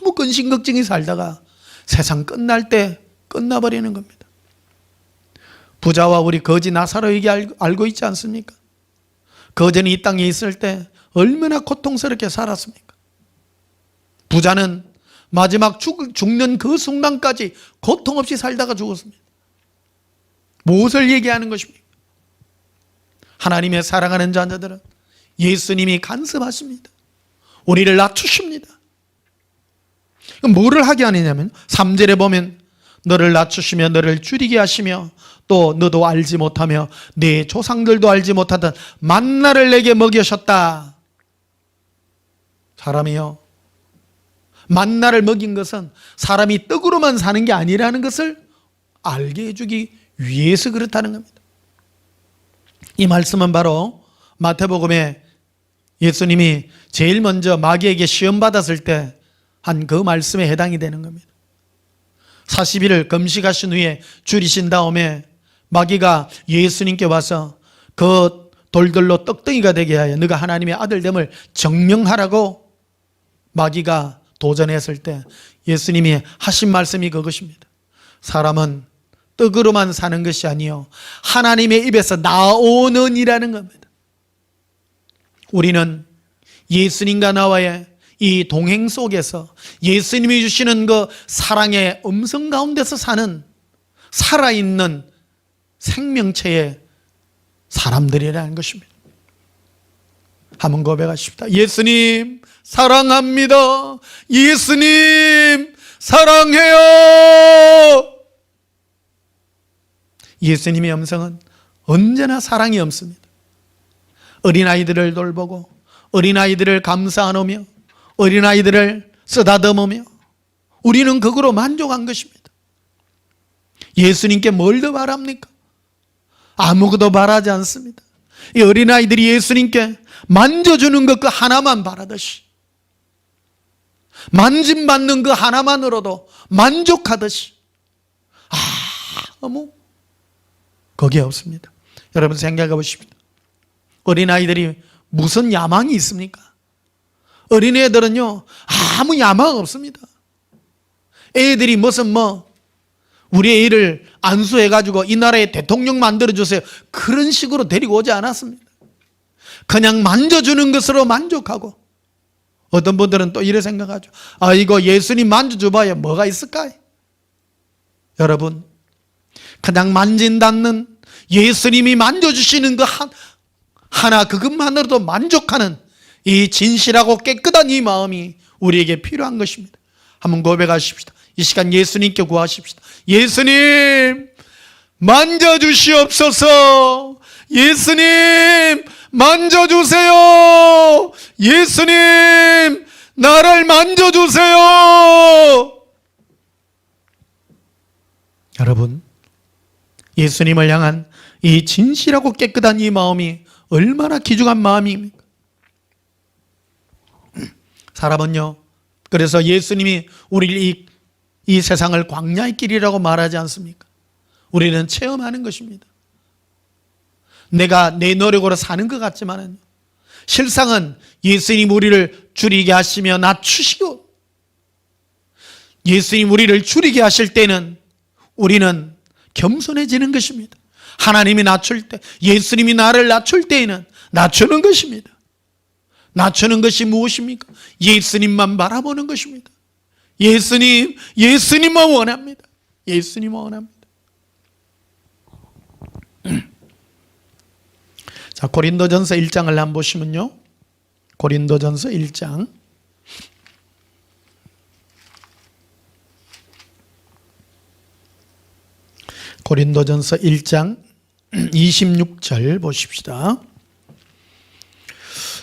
아무 근심 걱정이 살다가 세상 끝날 때 끝나버리는 겁니다. 부자와 우리 거지 나사로 얘기 알고 있지 않습니까? 거지는 이 땅에 있을 때 얼마나 고통스럽게 살았습니까? 부자는 마지막 죽는 그 순간까지 고통 없이 살다가 죽었습니다. 무엇을 얘기하는 것입니까? 하나님의 사랑하는 자녀들은 예수님이 간섭하십니다. 우리를 낮추십니다. 그럼 뭐를 하게 하느냐면 3절에 보면 너를 낮추시며 너를 줄이게 하시며 또 너도 알지 못하며 네 조상들도 알지 못하던 만나를 내게 먹이셨다. 사람이요, 만나를 먹인 것은 사람이 떡으로만 사는 게 아니라는 것을 알게 해주기 위해서 그렇다는 겁니다. 이 말씀은 바로 마태복음에 예수님이 제일 먼저 마귀에게 시험 받았을 때 한 그 말씀에 해당이 되는 겁니다. 40일을 금식하신 후에 줄이신 다음에 마귀가 예수님께 와서 그 돌들로 떡덩이가 되게 하여 너가 하나님의 아들됨을 증명하라고 마귀가 도전했을 때 예수님이 하신 말씀이 그것입니다. 사람은 떡으로만 사는 것이 아니요 하나님의 입에서 나오는 이라는 겁니다. 우리는 예수님과 나와의 이 동행 속에서 예수님이 주시는 그 사랑의 음성 가운데서 사는 살아있는 생명체의 사람들이라는 것입니다. 한번 고백하십시다. 예수님 사랑합니다. 예수님 사랑해요. 예수님의 음성은 언제나 사랑이 없습니다. 어린아이들을 돌보고 어린아이들을 감싸안으며 어린아이들을 쓰다듬으며 우리는 그거로 만족한 것입니다. 예수님께 뭘 더 바랍니까? 아무것도 바라지 않습니다. 이 어린아이들이 예수님께 만져주는 것 그 하나만 바라듯이, 만짐받는 그 하나만으로도 만족하듯이 아무 거기에 없습니다. 여러분 생각해 보십시오. 어린아이들이 무슨 야망이 있습니까? 어린애들은요 아무 야망 없습니다. 애들이 무슨 우리 애를 안수해가지고 이 나라의 대통령 만들어주세요 그런 식으로 데리고 오지 않았습니다. 그냥 만져주는 것으로 만족하고, 어떤 분들은 또 이래 생각하죠. 이거 예수님 만져줘봐야 뭐가 있을까요? 여러분, 그냥 만진다는 예수님이 만져주시는 그 하나 그것만으로도 만족하는 이 진실하고 깨끗한 이 마음이 우리에게 필요한 것입니다. 한번 고백하십시다. 이 시간 예수님께 구하십시다. 예수님 만져주시옵소서. 예수님 만져주세요. 예수님 나를 만져주세요. 여러분, 예수님을 향한 이 진실하고 깨끗한 이 마음이 얼마나 귀중한 마음입니까? 사람은요, 그래서 예수님이 우리를 이 세상을 광야의 길이라고 말하지 않습니까? 우리는 체험하는 것입니다. 내가 내 노력으로 사는 것 같지만 실상은 예수님 우리를 줄이게 하시며 낮추시고, 예수님 우리를 줄이게 하실 때는 우리는 겸손해지는 것입니다. 하나님이 낮출 때, 예수님이 나를 낮출 때에는 낮추는 것입니다. 낮추는 것이 무엇입니까? 예수님만 바라보는 것입니다. 예수님만 원합니다. 예수님만 원합니다. 자, 고린도전서 1장을 한번 보시면요. 고린도전서 1장. 고린도전서 1장 26절 보십시다.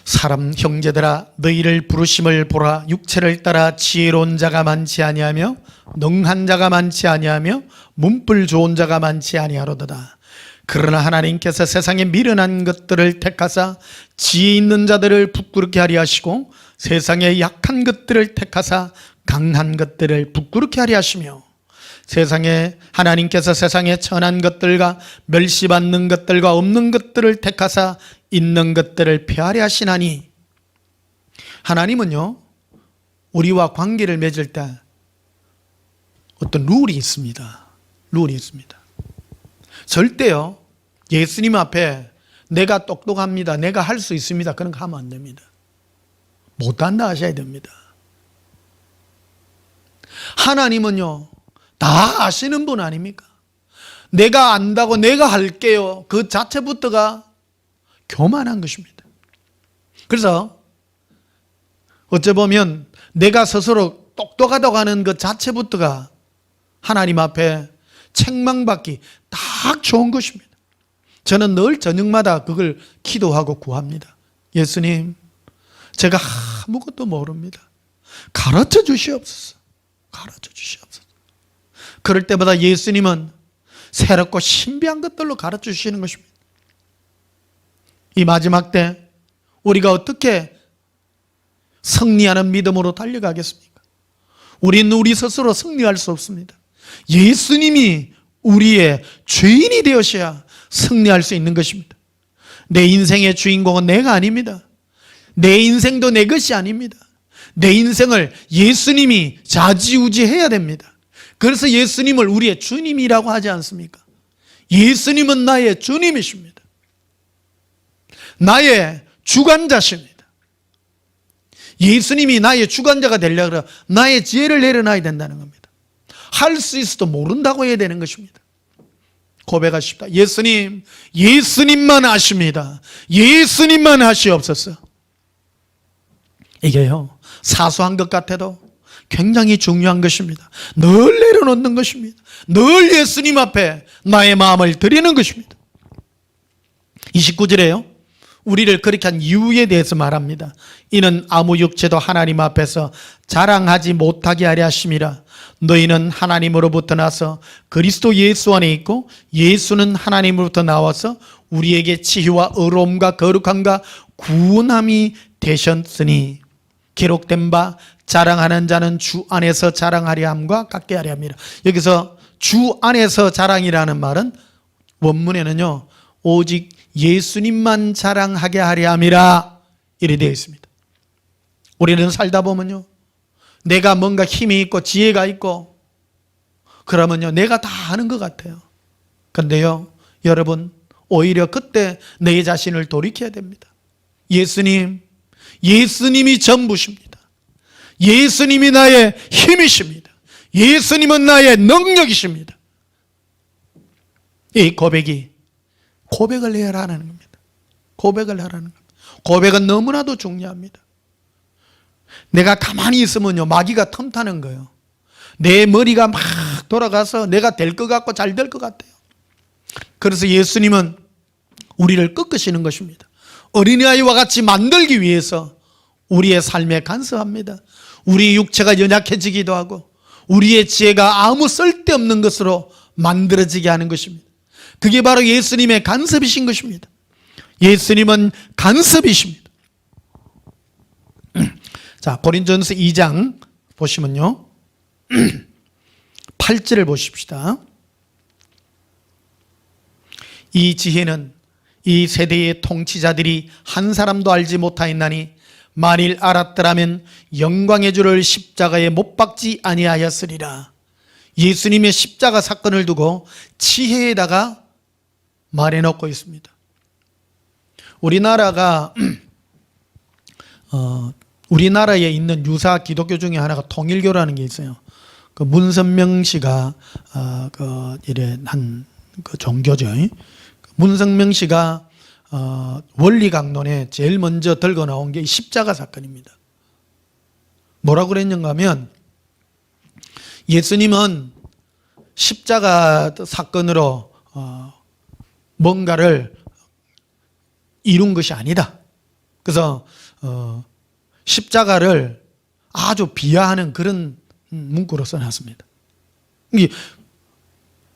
사람 형제들아, 너희를 부르심을 보라. 육체를 따라 지혜로운 자가 많지 아니하며 능한 자가 많지 아니하며 문불 좋은 자가 많지 아니하로도다. 그러나 하나님께서 세상에 미련한 것들을 택하사 지혜 있는 자들을 부끄럽게 하려 하시고 세상에 약한 것들을 택하사 강한 것들을 부끄럽게 하려 하시며, 하나님께서 세상에 천한 것들과 멸시받는 것들과 없는 것들을 택하사 있는 것들을 폐하려 하시나니. 하나님은요, 우리와 관계를 맺을 때 어떤 룰이 있습니다. 룰이 있습니다. 절대요, 예수님 앞에 내가 똑똑합니다, 내가 할 수 있습니다, 그런 거 하면 안 됩니다. 못한다 하셔야 됩니다. 하나님은요, 다 아시는 분 아닙니까? 내가 안다고 내가 할게요, 그 자체부터가 교만한 것입니다. 그래서 어찌 보면 내가 스스로 똑똑하다고 하는 그 자체부터가 하나님 앞에 책망받기 딱 좋은 것입니다. 저는 늘 저녁마다 그걸 기도하고 구합니다. 예수님, 제가 아무것도 모릅니다. 가르쳐 주시옵소서. 가르쳐 주시옵소서. 그럴 때마다 예수님은 새롭고 신비한 것들로 가르쳐 주시는 것입니다. 이 마지막 때 우리가 어떻게 승리하는 믿음으로 달려가겠습니까? 우리는 우리 스스로 승리할 수 없습니다. 예수님이 우리의 주인이 되어셔야 승리할 수 있는 것입니다. 내 인생의 주인공은 내가 아닙니다. 내 인생도 내 것이 아닙니다. 내 인생을 예수님이 좌지우지해야 됩니다. 그래서 예수님을 우리의 주님이라고 하지 않습니까? 예수님은 나의 주님이십니다. 나의 주관자십니다. 예수님이 나의 주관자가 되려고 나의 지혜를 내려놔야 된다는 겁니다. 할 수 있어도 모른다고 해야 되는 것입니다. 고백하십시다. 예수님, 예수님만 아십니다. 예수님만 하시옵소서. 이게요, 사소한 것 같아도 굉장히 중요한 것입니다. 늘 내려놓는 것입니다. 늘 예수님 앞에 나의 마음을 드리는 것입니다. 29절에요, 우리를 그렇게 한 이유에 대해서 말합니다. 이는 아무 육체도 하나님 앞에서 자랑하지 못하게 하려 하심이라. 너희는 하나님으로부터 나서 그리스도 예수 안에 있고 예수는 하나님으로부터 나와서 우리에게 치유와 의로움과 거룩함과 구원함이 되셨으니 기록된 바 자랑하는 자는 주 안에서 자랑하려 함과 같게 하려 합니다. 여기서 주 안에서 자랑이라는 말은 원문에는요, 오직 예수님만 자랑하게 하려 함이라 이래 되어 있습니다. 우리는 살다 보면요, 내가 뭔가 힘이 있고 지혜가 있고 그러면요, 내가 다 아는 것 같아요. 그런데요, 여러분, 오히려 그때 내 자신을 돌이켜야 됩니다. 예수님이 전부십니다. 예수님이 나의 힘이십니다. 예수님은 나의 능력이십니다. 이 고백을 해야 하는 겁니다. 고백을 하라는 겁니다. 고백은 너무나도 중요합니다. 내가 가만히 있으면요, 마귀가 틈타는 거예요. 내 머리가 막 돌아가서 내가 될 것 같고 잘 될 것 같아요. 그래서 예수님은 우리를 꺾으시는 것입니다. 어린아이와 같이 만들기 위해서 우리의 삶에 간섭합니다. 우리 육체가 연약해지기도 하고 우리의 지혜가 아무 쓸데없는 것으로 만들어지게 하는 것입니다. 그게 바로 예수님의 간섭이신 것입니다. 예수님은 간섭이십니다. 자, 고린도전서 2장 보시면요, 8절을 보십시다. 이 지혜는 이 세대의 통치자들이 한 사람도 알지 못하였나니 만일 알았더라면 영광의 주를 십자가에 못 박지 아니하였으리라. 예수님의 십자가 사건을 두고 지혜에다가 말해놓고 있습니다. 우리나라에 있는 유사 기독교 중에 하나가 통일교라는 게 있어요. 그 문선명 씨가 그 종교죠. 문선명 씨가 원리 강론에 제일 먼저 들고 나온 게 십자가 사건입니다. 뭐라고 그랬는가 하면, 예수님은 십자가 사건으로 뭔가를 이룬 것이 아니다. 그래서 십자가를 아주 비하하는 그런 문구로 써놨습니다.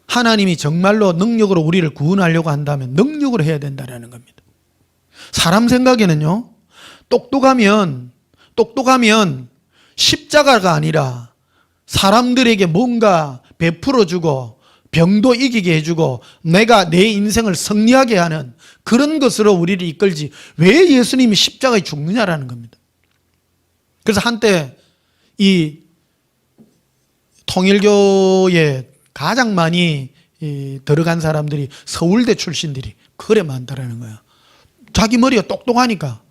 하나님이 정말로 능력으로 우리를 구원하려고 한다면 능력으로 해야 된다는 겁니다. 사람 생각에는요, 똑똑하면 십자가가 아니라 사람들에게 뭔가 베풀어주고 병도 이기게 해주고 내가 내 인생을 승리하게 하는 그런 것으로 우리를 이끌지 왜 예수님이 십자가에 죽느냐라는 겁니다. 그래서 한때 이 통일교에 가장 많이 들어간 사람들이 서울대 출신들이 그래 많다라는 거야. 자기 머리가 똑똑하니까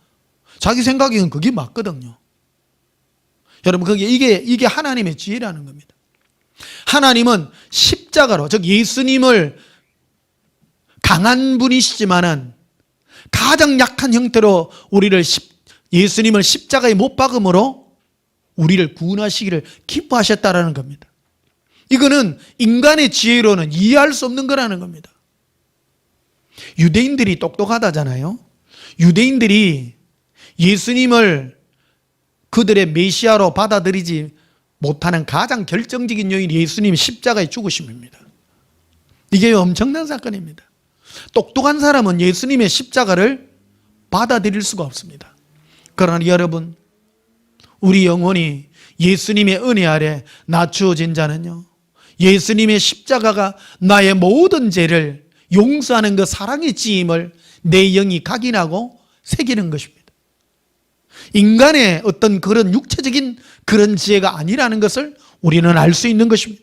자기 생각에는 그게 맞거든요. 여러분, 이게 하나님의 지혜라는 겁니다. 하나님은 십자가로, 즉 예수님을 강한 분이시지만은 가장 약한 형태로 예수님을 십자가에 못 박음으로 우리를 구원하시기를 기뻐하셨다라는 겁니다. 이거는 인간의 지혜로는 이해할 수 없는 거라는 겁니다. 유대인들이 똑똑하다잖아요. 유대인들이 예수님을 그들의 메시아로 받아들이지 못하는 가장 결정적인 요인이 예수님이 십자가에 죽으심입니다. 이게 엄청난 사건입니다. 똑똑한 사람은 예수님의 십자가를 받아들일 수가 없습니다. 그러나 여러분, 우리 영혼이 예수님의 은혜 아래 낮추어진 자는요, 예수님의 십자가가 나의 모든 죄를 용서하는 그 사랑의 지임을 내 영이 각인하고 새기는 것입니다. 인간의 어떤 그런 육체적인 그런 지혜가 아니라는 것을 우리는 알 수 있는 것입니다.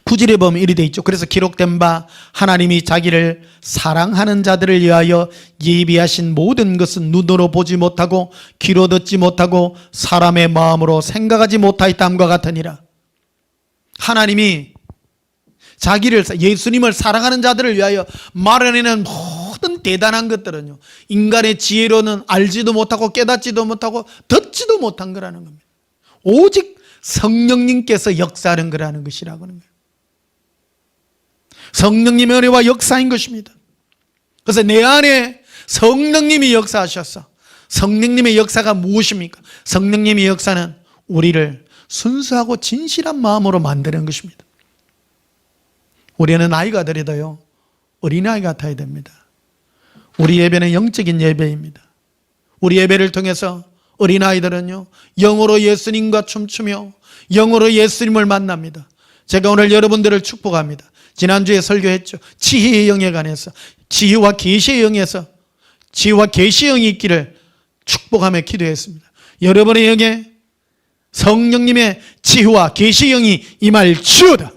9절에 보면 이리 돼 있죠. 그래서 기록된 바 하나님이 자기를 사랑하는 자들을 위하여 예비하신 모든 것은 눈으로 보지 못하고 귀로 듣지 못하고 사람의 마음으로 생각하지 못하였다함과 같으니라. 하나님이 자기를, 예수님을 사랑하는 자들을 위하여 마련해낸 모든 대단한 것들은요, 인간의 지혜로는 알지도 못하고 깨닫지도 못하고 듣지도 못한 거라는 겁니다. 오직 성령님께서 역사하는 거라는 것이라고 하는 거예요. 성령님의 은혜와 역사인 것입니다. 그래서 내 안에 성령님이 역사하셔서, 성령님의 역사가 무엇입니까? 성령님의 역사는 우리를 순수하고 진실한 마음으로 만드는 것입니다. 우리는 나이가 들어도요, 어린아이 같아야 됩니다. 우리 예배는 영적인 예배입니다. 우리 예배를 통해서 어린아이들은요, 영으로 예수님과 춤추며 영으로 예수님을 만납니다. 제가 오늘 여러분들을 축복합니다. 지난주에 설교했죠. 지혜의 영에 관해서, 지혜와 계시의 영에서 지혜와 계시의 영이 있기를 축복하며 기도했습니다. 여러분의 영에 성령님의 지혜와 계시의 영이 임할지어다.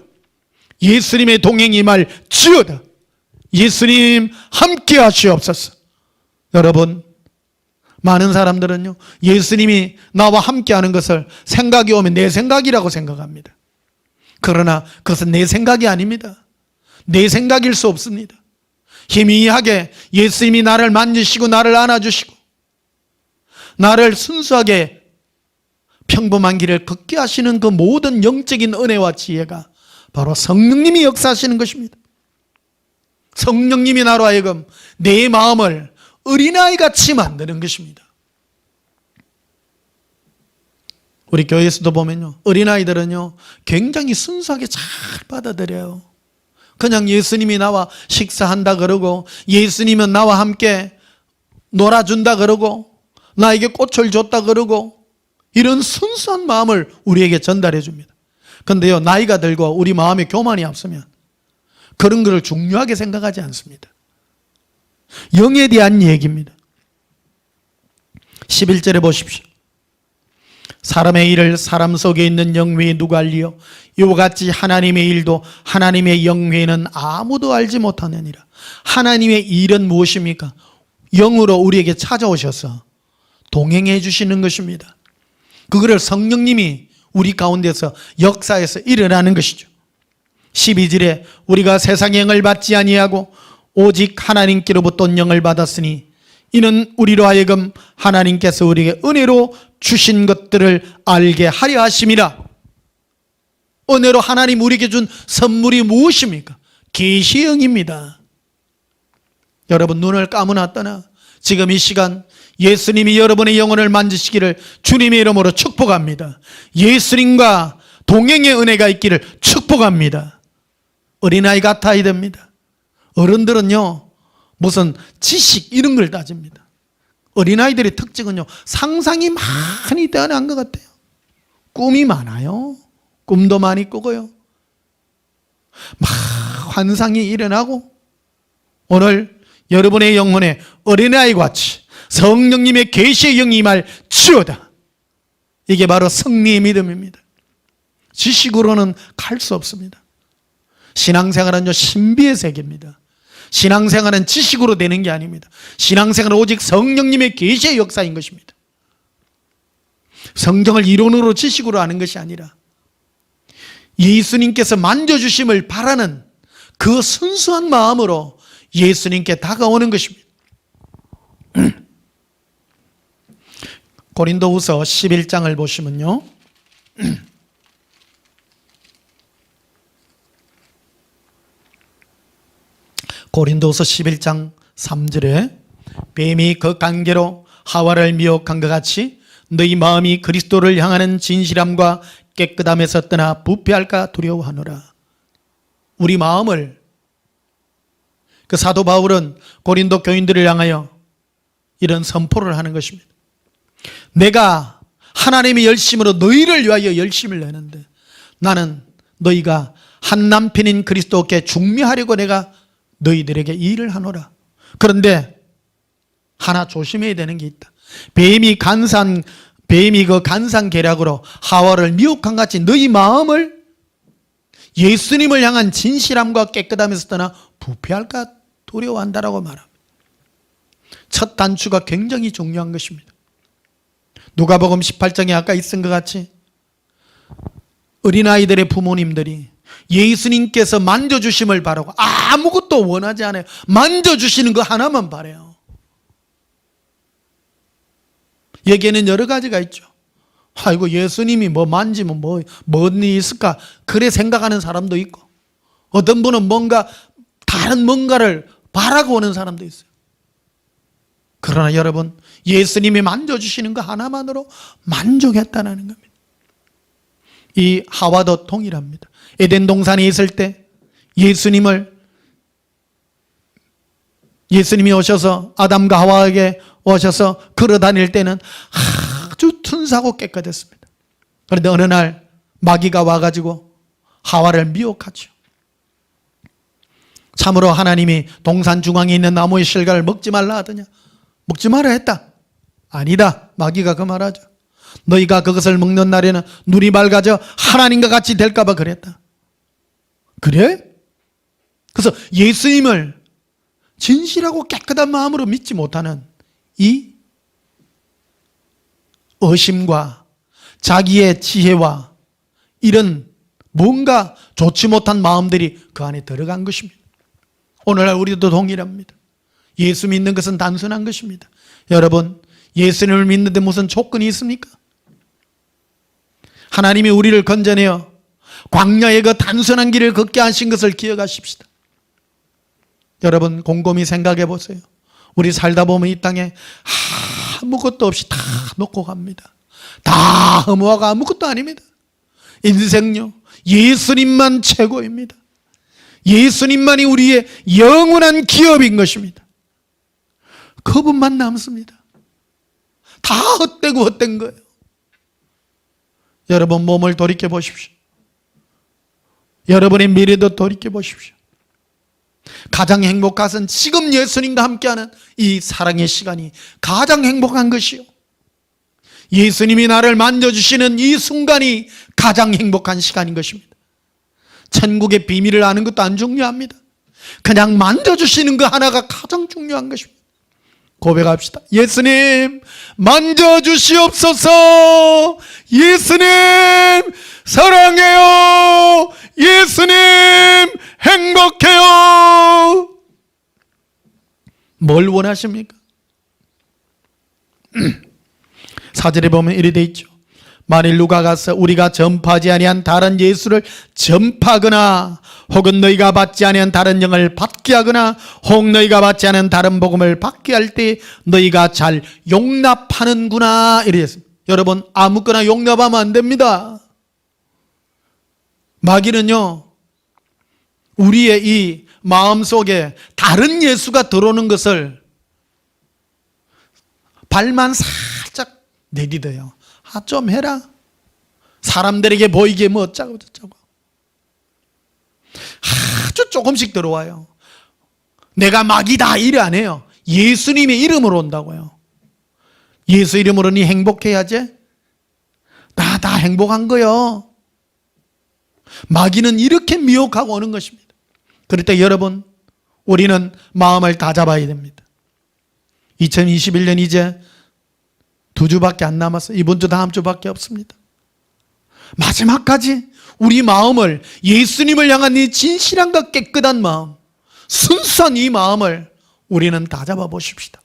예수님의 동행이 임할지어다. 예수님 함께 하시옵소서. 여러분, 많은 사람들은요, 예수님이 나와 함께 하는 것을 생각이 오면 내 생각이라고 생각합니다. 그러나 그것은 내 생각이 아닙니다. 내 생각일 수 없습니다. 희미하게 예수님이 나를 만지시고 나를 안아주시고 나를 순수하게 평범한 길을 걷게 하시는 그 모든 영적인 은혜와 지혜가 바로 성령님이 역사하시는 것입니다. 성령님이 나로 하여금 내 마음을 어린아이같이 만드는 것입니다. 우리 교회에서도 보면요, 어린아이들은요, 굉장히 순수하게 잘 받아들여요. 그냥 예수님이 나와 식사한다 그러고, 예수님은 나와 함께 놀아준다 그러고, 나에게 꽃을 줬다 그러고, 이런 순수한 마음을 우리에게 전달해 줍니다. 그런데요, 나이가 들고 우리 마음에 교만이 앞서면 그런 것을 중요하게 생각하지 않습니다. 영에 대한 얘기입니다. 11절에 보십시오. 사람의 일을 사람 속에 있는 영 외에 누가 알리요? 이와 같이 하나님의 일도 하나님의 영 외에는 아무도 알지 못하느니라. 하나님의 일은 무엇입니까? 영으로 우리에게 찾아오셔서 동행해 주시는 것입니다. 그거를 성령님이 우리 가운데서 역사에서 일어나는 것이죠. 12절에 우리가 세상의 영을 받지 아니하고 오직 하나님께로부터 온 영을 받았으니 이는 우리로 하여금 하나님께서 우리에게 은혜로 주신 것들을 알게 하려 하심이라. 은혜로 하나님 우리에게 준 선물이 무엇입니까? 계시의 영입니다. 여러분, 눈을 감아놨다나 지금 이 시간 예수님이 여러분의 영혼을 만지시기를 주님의 이름으로 축복합니다. 예수님과 동행의 은혜가 있기를 축복합니다. 어린아이 같아야 됩니다. 어른들은요, 무슨 지식 이런 걸 따집니다. 어린아이들의 특징은요, 상상이 많이 뛰어난 것 같아요. 꿈이 많아요. 꿈도 많이 꾸고요. 막 환상이 일어나고, 오늘 여러분의 영혼에 어린아이 같이 성령님의 계시의 영이 임할지어다. 이게 바로 승리의 믿음입니다. 지식으로는 갈 수 없습니다. 신앙생활은요, 신비의 세계입니다. 신앙생활은 지식으로 되는 게 아닙니다. 신앙생활은 오직 성령님의 계시의 역사인 것입니다. 성경을 이론으로 지식으로 아는 것이 아니라 예수님께서 만져주심을 바라는 그 순수한 마음으로 예수님께 다가오는 것입니다. 고린도후서 11장을 보시면요, 고린도서 11장 3절에 뱀이 그 관계로 하와를 미혹한 것 같이 너희 마음이 그리스도를 향하는 진실함과 깨끗함에서 떠나 부패할까 두려워하노라. 우리 마음을, 그 사도 바울은 고린도 교인들을 향하여 이런 선포를 하는 것입니다. 내가 하나님의 열심으로 너희를 위하여 열심을 내는데 나는 너희가 한 남편인 그리스도께 중매하려고 내가 너희들에게 일을 하노라. 그런데 하나 조심해야 되는 게 있다. 뱀이 그 간산 계략으로 하와를 미혹한 같이 너희 마음을 예수님을 향한 진실함과 깨끗함에서 떠나 부패할까 두려워한다라고 말합니다. 첫 단추가 굉장히 중요한 것입니다. 누가복음 18장에 아까 있은 것 같이 어린아이들의 부모님들이 예수님께서 만져주심을 바라고 아무것도 원하지 않아요. 만져주시는 거 하나만 바라요. 여기에는 여러 가지가 있죠. 아이고 예수님이 뭐 만지면 뭔 일이 있을까 그래 생각하는 사람도 있고, 어떤 분은 뭔가 다른 뭔가를 바라고 오는 사람도 있어요. 그러나 여러분, 예수님이 만져주시는 거 하나만으로 만족했다는 겁니다. 이 하와도 동일합니다. 에덴 동산에 있을 때 예수님이 오셔서 아담과 하와에게 오셔서 걸어 다닐 때는 아주 튼사고 깨끗했습니다. 그런데 어느 날 마귀가 와가지고 하와를 미혹하죠. 참으로 하나님이 동산 중앙에 있는 나무의 실과를 먹지 말라 하더냐? 먹지 말아 했다. 아니다. 마귀가 그 말하죠. 너희가 그것을 먹는 날에는 눈이 밝아져 하나님과 같이 될까 봐 그랬다. 그래? 그래서 예수님을 진실하고 깨끗한 마음으로 믿지 못하는 이 의심과 자기의 지혜와 이런 뭔가 좋지 못한 마음들이 그 안에 들어간 것입니다. 오늘날 우리도 동일합니다. 예수 믿는 것은 단순한 것입니다. 여러분, 예수님을 믿는데 무슨 조건이 있습니까? 하나님이 우리를 건져내어 광야의 그 단순한 길을 걷게 하신 것을 기억하십시다. 여러분, 곰곰이 생각해 보세요. 우리 살다 보면 이 땅에 아무것도 없이 다 놓고 갑니다. 다 허무하고 아무것도 아닙니다. 인생요, 예수님만 최고입니다. 예수님만이 우리의 영원한 기업인 것입니다. 그분만 남습니다. 다 헛되고 헛된 거예요. 여러분, 몸을 돌이켜 보십시오. 여러분의 미래도 돌이켜 보십시오. 가장 행복한 것은 지금 예수님과 함께하는 이 사랑의 시간이 가장 행복한 것이요, 예수님이 나를 만져주시는 이 순간이 가장 행복한 시간인 것입니다. 천국의 비밀을 아는 것도 안 중요합니다. 그냥 만져주시는 거 하나가 가장 중요한 것입니다. 고백합시다. 예수님 만져주시옵소서. 예수님 사랑해요. 예수님 행복해요. 뭘 원하십니까? 4절에 보면 이렇게 돼 있죠. 만일 누가 가서 우리가 전파하지 아니한 다른 예수를 전파하거나 혹은 너희가 받지 아니한 다른 영을 받게 하거나 혹 너희가 받지 않은 다른 복음을 받게 할 때 너희가 잘 용납하는구나 이랬습니다. 여러분, 아무거나 용납하면 안 됩니다. 마귀는요, 우리의 이 마음속에 다른 예수가 들어오는 것을 발만 살짝 내디뎌요. 좀 해라. 사람들에게 보이게 뭐 어쩌고 저쩌고. 아주 조금씩 들어와요. 내가 마귀다 이래 안 해요. 예수님의 이름으로 온다고요. 예수 이름으로 니 행복해야지. 나 다 행복한 거요. 마귀는 이렇게 미혹하고 오는 것입니다. 그럴 때 여러분, 우리는 마음을 다 잡아야 됩니다. 2021년 이제 2주밖에 안 남았어요. 이번 주 다음 주밖에 없습니다. 마지막까지 우리 마음을, 예수님을 향한 이 진실함과 깨끗한 마음, 순수한 이 마음을 우리는 다 잡아 보십시다.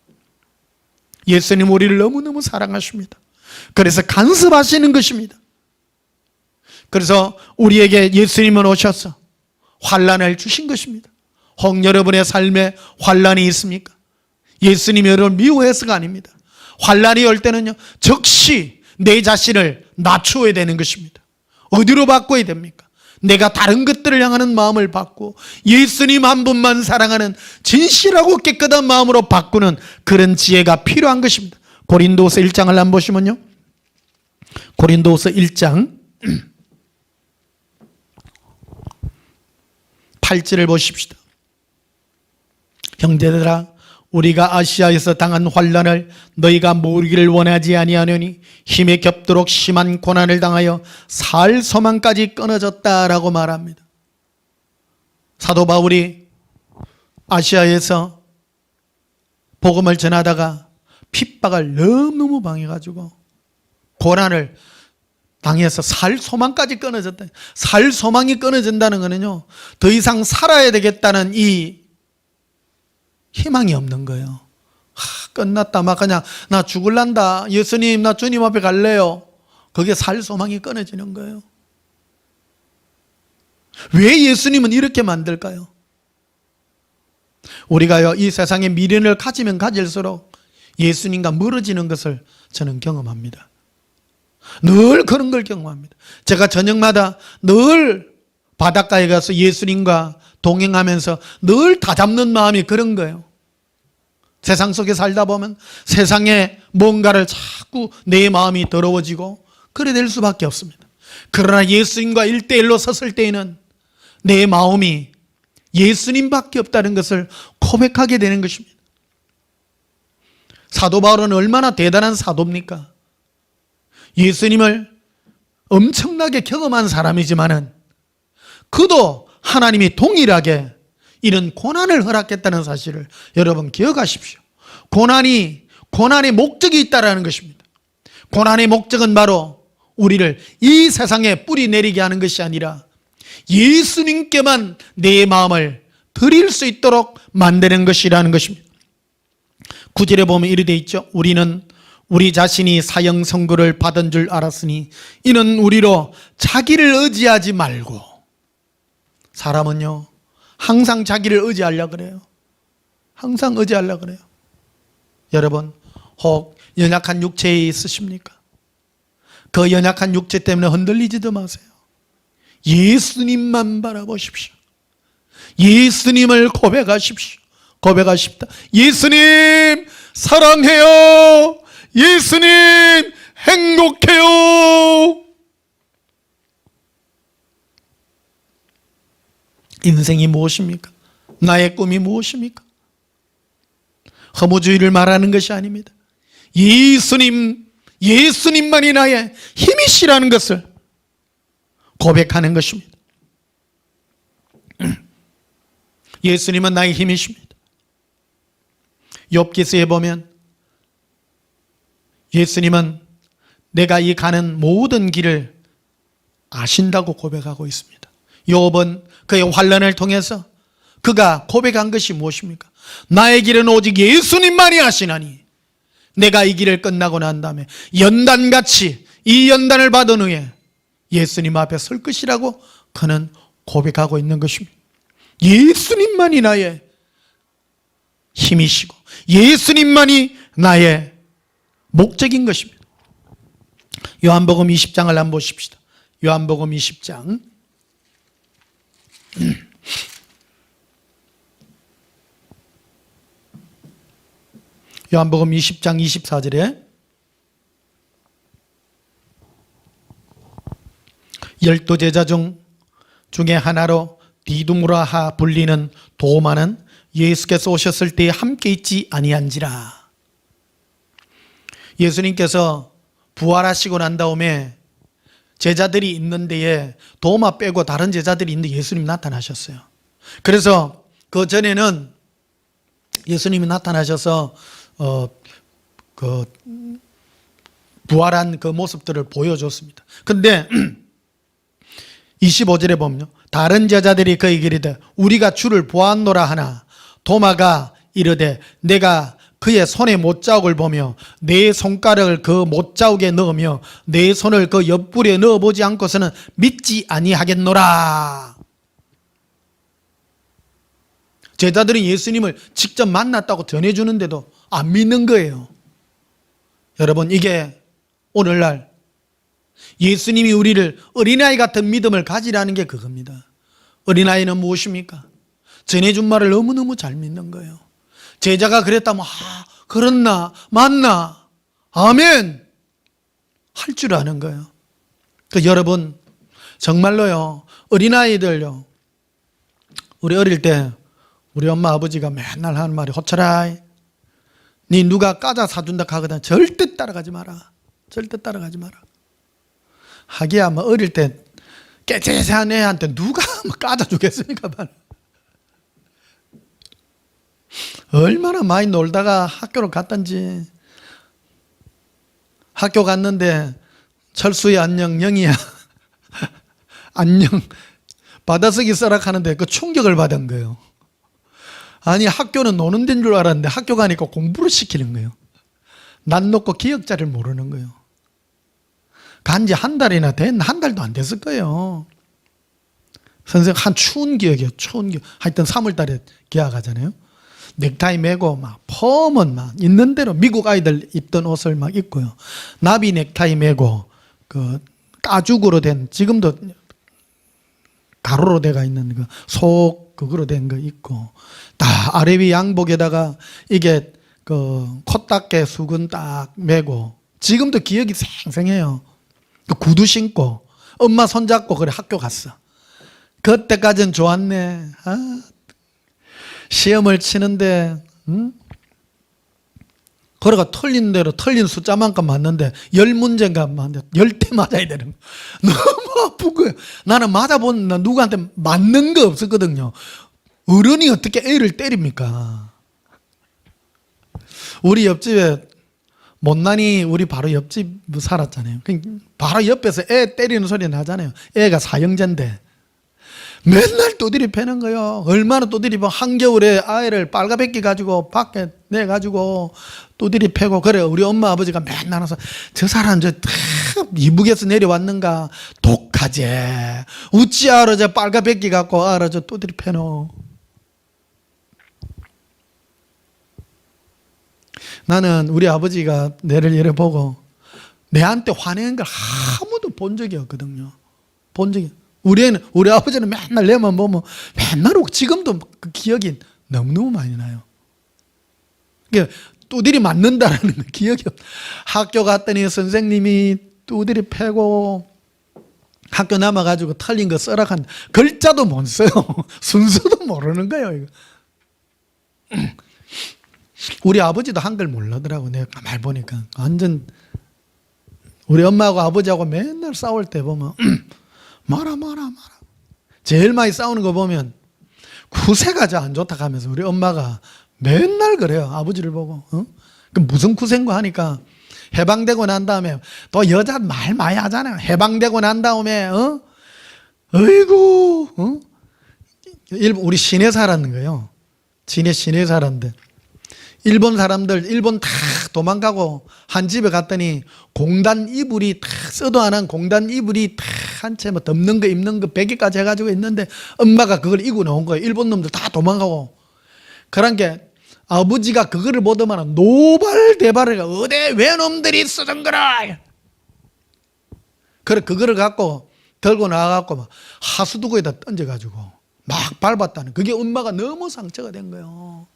예수님 우리를 너무너무 사랑하십니다. 그래서 간섭하시는 것입니다. 그래서 우리에게 예수님은 오셔서 환난을 주신 것입니다. 혹 여러분의 삶에 환난이 있습니까? 예수님이 여러분을 미워해서가 아닙니다. 환난이 올 때는요, 즉시 내 자신을 낮추어야 되는 것입니다. 어디로 바꿔야 됩니까? 내가 다른 것들을 향하는 마음을 바꾸고 예수님 한 분만 사랑하는 진실하고 깨끗한 마음으로 바꾸는 그런 지혜가 필요한 것입니다. 고린도후서 1장을 한번 보시면요, 고린도후서 1장 8절을 보십시다. 형제들아, 우리가 아시아에서 당한 환난을 너희가 모르기를 원하지 아니하노니 힘에 겹도록 심한 고난을 당하여 살 소망까지 끊어졌다라고 말합니다. 사도 바울이 아시아에서 복음을 전하다가 핍박을 너무너무 당해가지고 고난을 당해서 살 소망까지 끊어졌다. 살 소망이 끊어진다는 것은요, 더 이상 살아야 되겠다는 이 희망이 없는 거예요. 끝났다. 막 그냥 나 죽을란다. 예수님, 나 주님 앞에 갈래요. 그게 살 소망이 끊어지는 거예요. 왜 예수님은 이렇게 만들까요? 우리가요, 이 세상에 미련을 가지면 가질수록 예수님과 멀어지는 것을 저는 경험합니다. 늘 그런 걸 경험합니다. 제가 저녁마다 늘 바닷가에 가서 예수님과 동행하면서 늘 다잡는 마음이 그런 거예요. 세상 속에 살다 보면 세상에 뭔가를 자꾸 내 마음이 더러워지고 그래 될 수밖에 없습니다. 그러나 예수님과 1대1로 섰을 때에는 내 마음이 예수님밖에 없다는 것을 고백하게 되는 것입니다. 사도 바울은 얼마나 대단한 사도입니까? 예수님을 엄청나게 경험한 사람이지만은 그도 하나님이 동일하게 이런 고난을 허락했다는 사실을 여러분 기억하십시오. 고난의 목적이 있다라는 것입니다. 고난의 목적은 바로 우리를 이 세상에 뿌리 내리게 하는 것이 아니라 예수님께만 내 마음을 드릴 수 있도록 만드는 것이라는 것입니다. 9절에 보면 이렇게 되어 있죠. 우리는 우리 자신이 사형 선고를 받은 줄 알았으니 이는 우리로 자기를 의지하지 말고. 사람은요 항상 자기를 의지하려고 그래요. 항상 의지하려고 그래요. 여러분, 혹 연약한 육체에 있으십니까? 그 연약한 육체 때문에 흔들리지도 마세요. 예수님만 바라보십시오. 예수님을 고백하십시오. 고백하십다. 예수님 사랑해요. 예수님 행복해요. 인생이 무엇입니까? 나의 꿈이 무엇입니까? 허무주의를 말하는 것이 아닙니다. 예수님만이 나의 힘이시라는 것을 고백하는 것입니다. 예수님은 나의 힘이십니다. 욥기서에 보면 예수님은 내가 이 가는 모든 길을 아신다고 고백하고 있습니다. 욥은 그의 환난을 통해서 그가 고백한 것이 무엇입니까? 나의 길은 오직 예수님만이 아시나니 내가 이 길을 끝나고 난 다음에 연단같이 이 연단을 받은 후에 예수님 앞에 설 것이라고 그는 고백하고 있는 것입니다. 예수님만이 나의 힘이시고 예수님만이 나의 목적인 것입니다. 요한복음 20장을 한번 보십시다. 요한복음 20장 요한복음 20장 24절에 12제자 중에 하나로 디두무라하 불리는 도마는 예수께서 오셨을 때에 함께 있지 아니한지라. 예수님께서 부활하시고 난 다음에 제자들이 있는 데에 도마 빼고 다른 제자들이 있는데 예수님이 나타나셨어요. 그래서 그 전에는 예수님이 나타나셔서 부활한 그 모습들을 보여줬습니다. 그런데 25절에 보면요, 다른 제자들이 그에게 이르되 우리가 주를 보았노라 하나 도마가 이르되 내가 그의 손에 못자국을 보며 내 손가락을 그 못자국에 넣으며 내 손을 그 옆구리에 넣어보지 않고서는 믿지 아니하겠노라. 제자들이 예수님을 직접 만났다고 전해주는데도 안 믿는 거예요. 여러분, 이게 오늘날 예수님이 우리를 어린아이 같은 믿음을 가지라는 게 그겁니다. 어린아이는 무엇입니까? 전해준 말을 너무너무 잘 믿는 거예요. 제자가 그랬다면 그렇나 맞나 아멘 할 줄 아는 거예요. 여러분, 정말로요, 어린아이들요, 우리 어릴 때 우리 엄마 아버지가 맨날 하는 말이 호철아, 니 누가 과자 사준다 하거든 절대 따라가지 마라. 절대 따라가지 마라. 하기야 뭐 어릴 때 깨재재한 애한테 누가 뭐 과자 주겠습니까? 얼마나 많이 놀다가 학교를 갔던지. 학교 갔는데 철수야 안녕, 영희야 안녕, 받아쓰기 써라 하는데 그 충격을 받은 거예요. 아니, 학교는 노는 데인 줄 알았는데 학교 가니까 공부를 시키는 거예요. 난 놓고 기억자를 모르는 거예요. 간지 한 달이나 한 달도 안 됐을 거예요. 선생 한 추운 기억이에요. 추운 기억. 하여튼 3월 달에 계약하잖아요. 넥타이 매고 막 펌은 막 있는 대로 미국 아이들 입던 옷을 막 입고요. 나비 넥타이 매고 그 가죽으로 된, 지금도 가로로 돼가 있는 그 속 그거로 된 거 입고, 다 아래 위 양복에다가 이게 그 콧닦개 수건 딱 매고, 지금도 기억이 생생해요. 그 구두 신고 엄마 손잡고 그래 학교 갔어. 그때까지는 좋았네. 시험을 치는데 그래가 틀린 대로 틀린 숫자만큼 맞는데 10문제인가 맞는데 10대 맞아야 되는 거. 너무 아픈 거예요. 나는 맞아본 누구한테 맞는 거 없었거든요. 어른이 어떻게 애를 때립니까? 우리 옆집에 못난이, 우리 바로 옆집 살았잖아요. 바로 옆에서 애 때리는 소리 나잖아요. 애가 사형제인데 맨날 두드리 패는 거예요. 얼마나 두드리 패. 한겨울에 아이를 빨가벗기 가지고 밖에 내가지고 두드리 패고. 그래, 우리 엄마 아버지가 맨날 와서 저 사람 저 이북에서 내려왔는가 독하제 우찌 알아 저 빨가벗기 갖고 알아 저 두드리 패노. 나는 우리 아버지가 내를 예를 보고 내한테 화내는 걸 아무도 본 적이 없거든요. 본 적이. 우리 아버지는 맨날 내만 보면 맨날 오고, 지금도 그 기억이 너무너무 많이 나요. 그러니까 두드리 맞는다라는 거 기억이 없. 학교 갔더니 선생님이 두드리 패고 학교 남아가지고 틀린 거 써라 한 글자도 못 써요. 순서도 모르는 거예요. 이거. 우리 아버지도 한글 모르더라고. 내가 말 보니까 완전, 우리 엄마하고 아버지하고 맨날 싸울 때 보면 마라. 제일 많이 싸우는 거 보면 구세가 저 안 좋다 하면서 우리 엄마가 맨날 그래요. 아버지를 보고. 그 무슨 구세인가 하니까 해방되고 난 다음에 또 여자 말 많이 하잖아요. 해방되고 난 다음에 어이구 우리 시내 살았는 거예요. 시내 살았는데 일본 사람들, 일본 다 도망가고 한 집에 갔더니 공단 이불이 다 써도 안 한 공단 이불이 다 한 채 뭐 덮는 거 입는 거 100개까지 해가지고 있는데 엄마가 그걸 입고 나온 거예요. 일본 놈들 다 도망가고. 그런 게 아버지가 그거를 보더만 노발대발을 어디 왜 놈들이 쓰던 거라. 그래 그거를 갖고 들고 나가갖고 막 하수도구에다 던져가지고 막 밟았다는, 그게 엄마가 너무 상처가 된 거예요.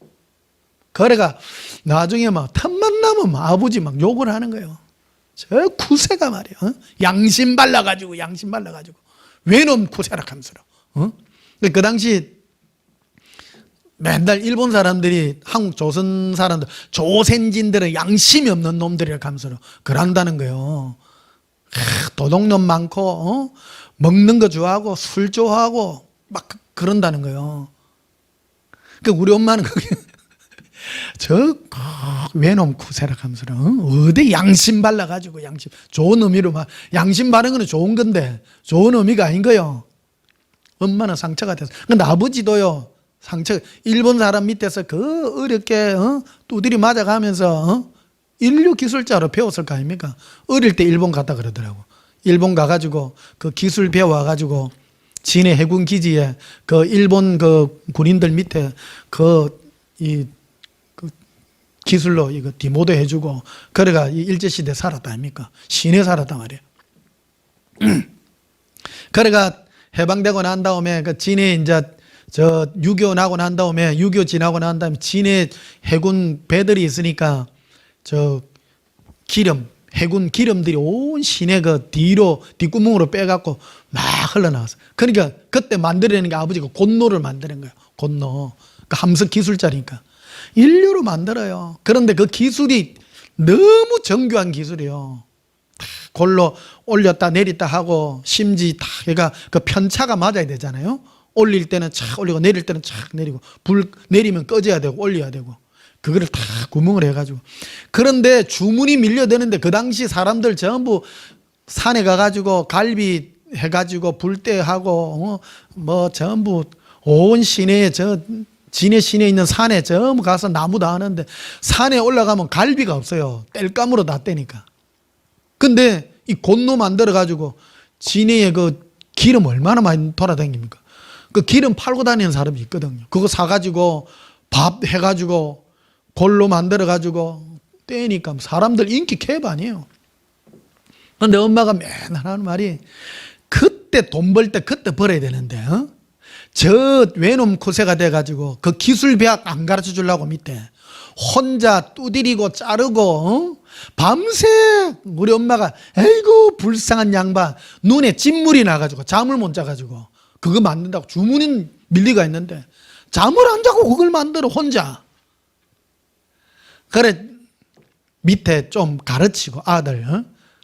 그래가 나중에 막 틈만 나면 막 아버지 막 욕을 하는 거예요. 저 구세가 말이야. 양심 발라가지고 왜 놈 구세라 하면서. 그 당시 맨날 일본 사람들이 한국 조선 사람들, 조선진들은 양심이 없는 놈들이라 하면서 그런다는 거예요. 도둑놈 많고 먹는 거 좋아하고 술 좋아하고 막 그런다는 거예요. 그 우리 엄마는 그게 저 외놈 구세라 하면서 어디 양심 발라가지고 양심, 좋은 의미로 막 양심 바른 거는 좋은 건데 좋은 의미가 아닌 거예요. 엄마는 상처가 됐어. 근데 아버지도요 상처, 일본 사람 밑에서 그 어렵게 두드리 맞아가면서 인류 기술자로 배웠을 거 아닙니까? 어릴 때 일본 갔다 그러더라고. 일본 가가지고 그 기술 배워가지고 진해 해군 기지에 그 일본 그 군인들 밑에 그 기술로 이거 디모도 해주고, 그래가 일제시대 살았다 아닙니까? 시내 살았단 말이에요. 그래가 해방되고 난 다음에 그 진해 이제 저 6.25 나고 난 다음에 6.25 지나고 난 다음에 진해 해군 배들이 있으니까 저 해군 기름들이 온 시내 그 뒤로 뒷구멍으로 빼갖고 막 흘러나왔어. 그러니까 그때 만들어내는 게 아버지가 곤노를 만드는 거예요. 곤노. 그 함석 기술자니까. 인류로 만들어요. 그런데 그 기술이 너무 정교한 기술이에요. 골로 올렸다 내렸다 하고 심지 다 얘가 그 편차가 맞아야 되잖아요. 올릴 때는 착 올리고 내릴 때는 착 내리고, 불 내리면 꺼져야 되고 올려야 되고. 그거를 다 구멍을 해가지고. 그런데 주문이 밀려드는데 그 당시 사람들 전부 산에 가가지고 갈비 해가지고 불때하고 뭐 전부 온 시내에 진해 시내에 있는 산에 전부 가서 나무 다 하는데 산에 올라가면 갈비가 없어요. 땔감으로 다 떼니까. 근데 이 곤로 만들어 가지고 진해에 그 기름 얼마나 많이 돌아다닙니까? 그 기름 팔고 다니는 사람이 있거든요. 그거 사가지고 밥 해가지고 골로 만들어 가지고 떼니까 사람들 인기 개반이에요. 근데 엄마가 맨날 하는 말이 그때 돈 벌 때 그때 벌어야 되는데 저 외놈 코세가 돼가지고 그 기술 배학 안 가르쳐 주려고 밑에 혼자 두드리고 자르고 밤새 우리 엄마가 아이고 불쌍한 양반 눈에 진물이 나가지고 잠을 못 자가지고 그거 만든다고 주문인 밀리가 있는데 잠을 안 자고 그걸 만들어 혼자. 그래 밑에 좀 가르치고 아들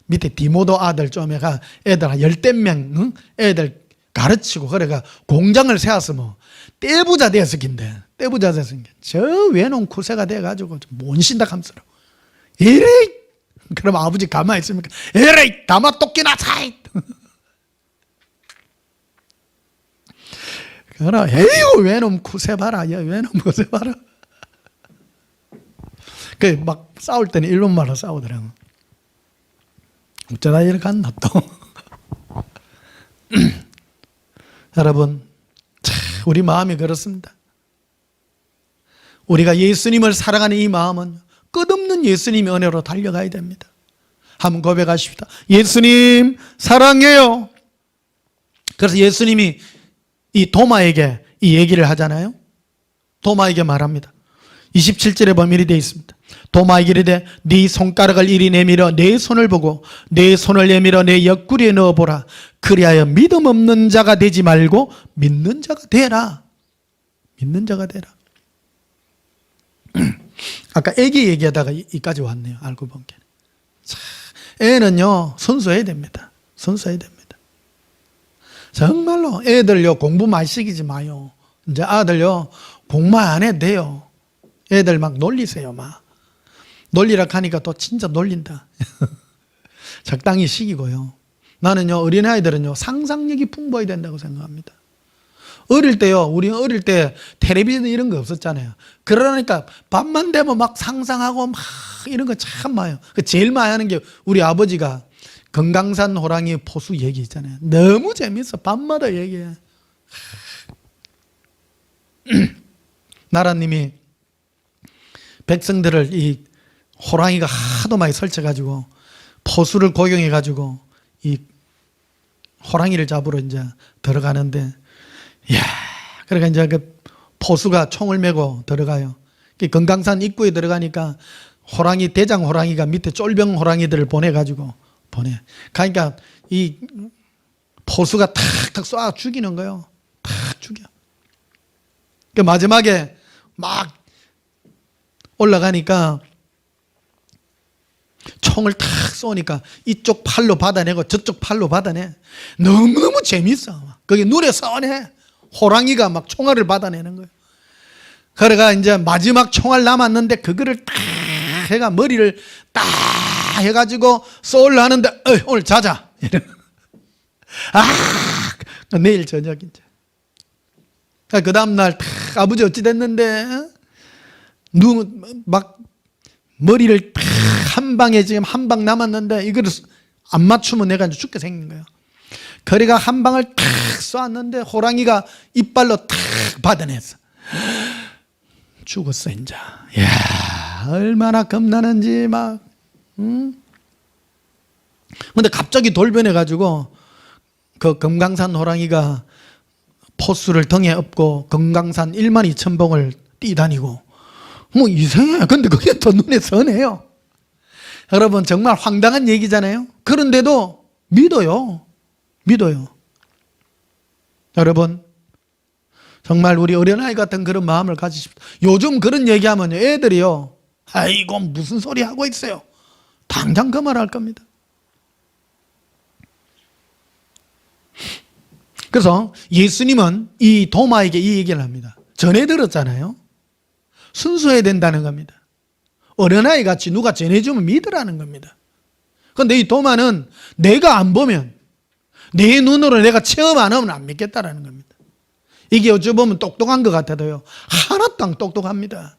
밑에 디모도 아들 좀 해가 애들 한 10명 애들 가르치고 그래가 공장을 세웠으면 떼부자 됐었긴데 떼부자 됐었긴데 저 외놈 쿠세가 돼가지고 몬신다 감스러 에레이 그럼 아버지 가만히 있습니까? 에레이 다마 토끼나 사이 그러나 에이고 외놈 쿠세 봐라 야 외놈 쿠세 봐라 그 막 싸울 때는 일본말로 싸우더라고. 어쩌다 이렇게 갔나 또. 여러분, 우리 마음이 그렇습니다. 우리가 예수님을 사랑하는 이 마음은 끝없는 예수님의 은혜로 달려가야 됩니다. 한번 고백하십시다. 예수님 사랑해요. 그래서 예수님이 이 도마에게 이 얘기를 하잖아요. 도마에게 말합니다. 27절에 보면 이리 되어 있습니다. 도마에게 이르되 네 손가락을 이리 내밀어 내 손을 보고 내 손을 내밀어 내 옆구리에 넣어보라. 그리하여 믿음 없는 자가 되지 말고 믿는 자가 되라. 믿는 자가 되라. 아까 애기 얘기하다가 이까지 왔네요. 알고 본 게. 애는요 순수해야 됩니다. 순수해야 됩니다. 정말로 애들요 공부 많이 시키지 마요. 이제 아들요 공부만 안 해도 돼요. 애들 막 놀리세요. 막 놀리라 하니까 또 진짜 놀린다. 적당히 시키고요. 나는요 어린아이들은요 상상력이 풍부해야 된다고 생각합니다. 어릴 때요 우리 어릴 때 텔레비전 이런 거 없었잖아요. 그러니까 밤만 되면 막 상상하고 막 이런 거 참 많아요. 제일 많이 하는 게 우리 아버지가 금강산 호랑이 포수 얘기 있잖아요. 너무 재밌어. 밤마다 얘기해. 나라님이 백성들을 이 호랑이가 하도 많이 설쳐가지고 포수를 고용해가지고 이 호랑이를 잡으러 이제 들어가는데, 야, 그러니까 이제 그 포수가 총을 메고 들어가요. 금강산 입구에 들어가니까 호랑이 대장 호랑이가 밑에 쫄병 호랑이들을 보내가지고 보내. 그러니까 이 포수가 탁탁 쏴 죽이는 거예요. 탁 죽여. 그 마지막에 막 올라가니까 총을 탁 쏘니까 이쪽 팔로 받아내고 저쪽 팔로 받아내. 너무너무 재밌어. 그게 눈에 선해. 호랑이가 막 총알을 받아내는 거예요. 그래가 이제 마지막 총알 남았는데 그거를 딱 해가 머리를 딱 해가지고 쏠려 하는데 오늘 자자. 내일 저녁 이제. 그 다음날 아버지 어찌 됐는데 막 머리를 딱 한 방에 지금 한 방 남았는데 이거를 안 맞추면 내가 이제 죽게 생긴 거예요. 거리가 한 방을 탁 쏘았는데 호랑이가 이빨로 탁 받아냈어. 죽었어 이제. 야 얼마나 겁나는지 막. 근데 갑자기 돌변해가지고 그 금강산 호랑이가 포수를 등에 업고 금강산 12,000봉을 뛰다니고 뭐 이상해. 근데 그게 더 눈에 선해요. 여러분 정말 황당한 얘기잖아요. 그런데도 믿어요. 믿어요. 여러분 정말 우리 어린아이 같은 그런 마음을 가지십시오. 요즘 그런 얘기하면 애들이요 아이고 무슨 소리 하고 있어요. 당장 그 말 할 겁니다. 그래서 예수님은 이 도마에게 이 얘기를 합니다. 전에 들었잖아요. 순수해야 된다는 겁니다. 어린아이 같이 누가 전해주면 믿으라는 겁니다. 그런데 이 도마는 내가 안 보면, 내 눈으로 내가 체험 안 하면 안 믿겠다라는 겁니다. 이게 어찌 보면 똑똑한 것 같아도요, 하나도 안 똑똑합니다.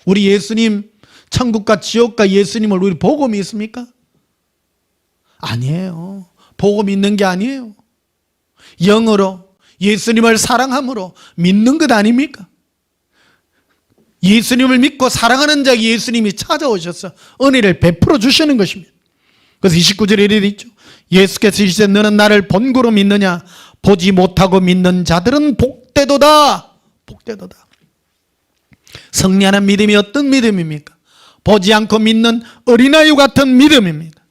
우리 예수님, 천국과 지옥과 예수님을 우리 보고 믿습니까? 아니에요. 보고 믿는 게 아니에요. 영으로 예수님을 사랑함으로 믿는 것 아닙니까? 예수님을 믿고 사랑하는 자에게 예수님이 찾아오셔서 은혜를 베풀어 주시는 것입니다. 그래서 29절에 이렇게 있죠. 예수께서 이르시되 너는 나를 본고로 믿느냐? 보지 못하고 믿는 자들은 복되도다. 복되도다. 승리하는 믿음이 어떤 믿음입니까? 보지 않고 믿는 어린아이 같은 믿음입니다.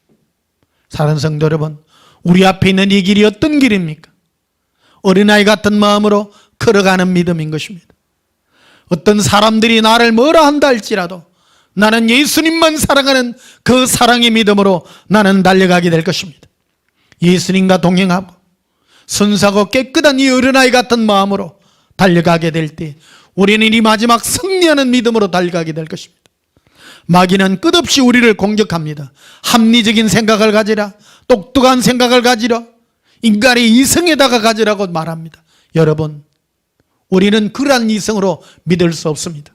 사랑하는 성도 여러분, 우리 앞에 있는 이 길이 어떤 길입니까? 어린아이 같은 마음으로 걸어가는 믿음인 것입니다. 어떤 사람들이 나를 뭐라 한다 할지라도 나는 예수님만 사랑하는 그 사랑의 믿음으로 나는 달려가게 될 것입니다. 예수님과 동행하고 순수하고 깨끗한 이 어린아이 같은 마음으로 달려가게 될 때 우리는 이 마지막 승리하는 믿음으로 달려가게 될 것입니다. 마귀는 끝없이 우리를 공격합니다. 합리적인 생각을 가지라, 똑똑한 생각을 가지라, 인간의 이성에다가 가지라고 말합니다. 여러분, 우리는 그러한 이성으로 믿을 수 없습니다.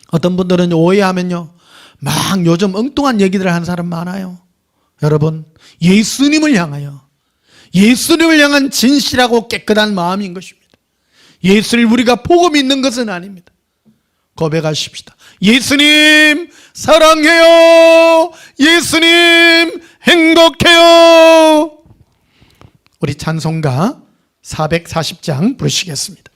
어떤 분들은 오해하면요, 막 요즘 엉뚱한 얘기들을 하는 사람 많아요. 여러분, 예수님을 향하여, 예수님을 향한 진실하고 깨끗한 마음인 것입니다. 예수를 우리가 보고 믿는 것은 아닙니다. 고백하십시다. 예수님 사랑해요. 예수님 행복해요. 우리 찬송가 440장 부르시겠습니다.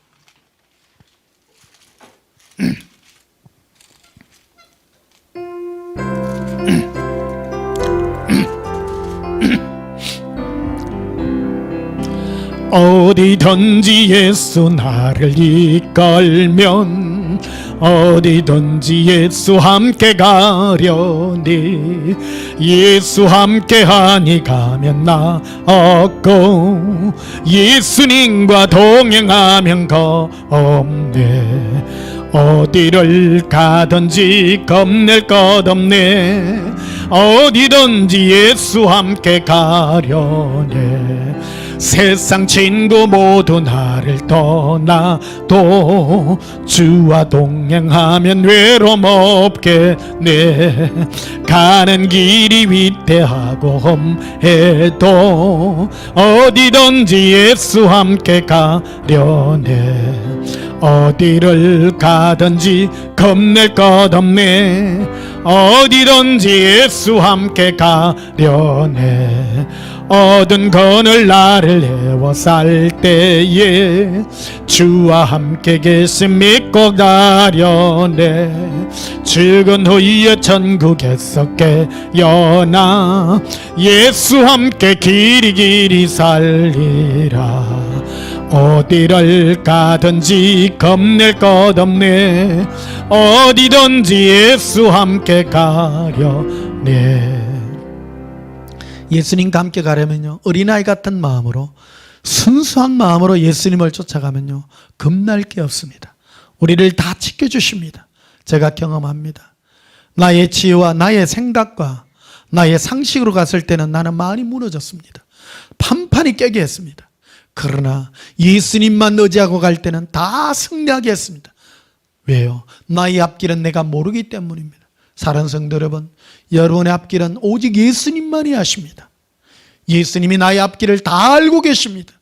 어디든지 예수 나를 이끌면 어디든지 예수 함께 가려니 예수 함께하니 가면 나 없고 예수님과 동행하면 겁없네. 어디를 가든지 겁낼 것 없네. 어디든지 예수 함께 가려네. 세상 친구 모두 나를 떠나도 주와 동행하면 외로움 없겠네. 가는 길이 위태하고 험해도 어디든지 예수 함께 가려네. 어디를 가든지 겁낼 것 없네. 어디든지 예수 함께 가려네. 얻은 건을 나를 애워 살 때에 주와 함께 계심 믿고 가려네. 죽은 후에 천국에서 깨어나 예수 함께 길이 살리라. 어디를 가든지 겁낼 것 없네. 어디든지 예수 함께 가려네. 예수님과 함께 가려면요, 어린아이 같은 마음으로, 순수한 마음으로 예수님을 쫓아가면요, 겁날 게 없습니다. 우리를 다 지켜주십니다. 제가 경험합니다. 나의 지혜와 나의 생각과 나의 상식으로 갔을 때는 나는 많이 무너졌습니다. 판판이 깨게 했습니다. 그러나 예수님만 의지하고 갈 때는 다 승리하게 했습니다. 왜요? 나의 앞길은 내가 모르기 때문입니다. 사랑하는 성도 여러분, 여러분의 앞길은 오직 예수님만이 아십니다. 예수님이 나의 앞길을 다 알고 계십니다.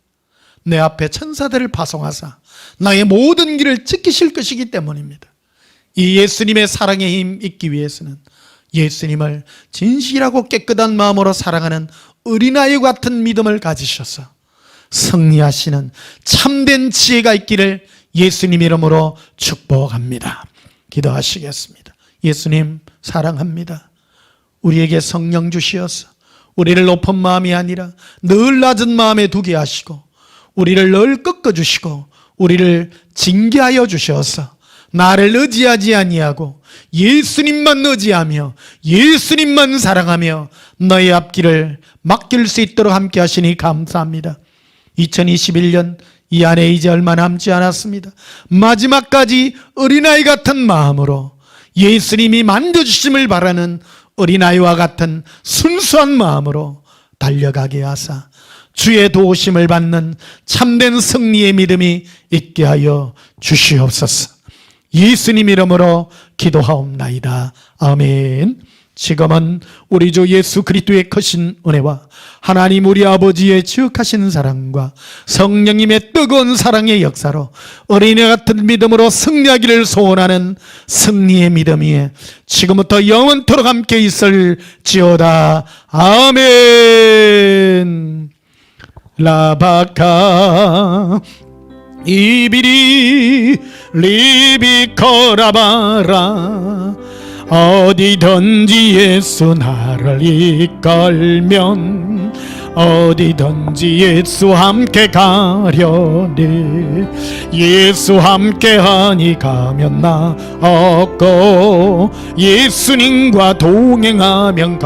내 앞에 천사들을 파송하사 나의 모든 길을 지키실 것이기 때문입니다. 이 예수님의 사랑의 힘 잊기 위해서는 예수님을 진실하고 깨끗한 마음으로 사랑하는 어린아이 같은 믿음을 가지셔서 승리하시는 참된 지혜가 있기를 예수님 이름으로 축복합니다. 기도하시겠습니다. 예수님 사랑합니다. 우리에게 성령 주시어서 우리를 높은 마음이 아니라 늘 낮은 마음에 두게 하시고 우리를 늘 꺾어주시고 우리를 징계하여 주셔서 나를 의지하지 아니하고 예수님만 의지하며 예수님만 사랑하며 너의 앞길을 맡길 수 있도록 함께 하시니 감사합니다. 2021년 이 안에 이제 얼마 남지 않았습니다. 마지막까지 어린아이 같은 마음으로 예수님이 만져주심을 바라는 어린아이와 같은 순수한 마음으로 달려가게 하사 주의 도우심을 받는 참된 승리의 믿음이 있게 하여 주시옵소서. 예수님 이름으로 기도하옵나이다. 아멘. 지금은 우리 주 예수 그리스도의 크신 은혜와 하나님 우리 아버지의 지극하신 사랑과 성령님의 뜨거운 사랑의 역사로 어린애 같은 믿음으로 승리하기를 소원하는 승리의 믿음이 지금부터 영원토록 함께 있을지어다. 아멘. 라바카 이비리 리비코라바라 어디든지 예수 나를 이끌면 어디든지 예수 함께 가려니 예수 함께하니 가면 나 없고 예수님과 동행하면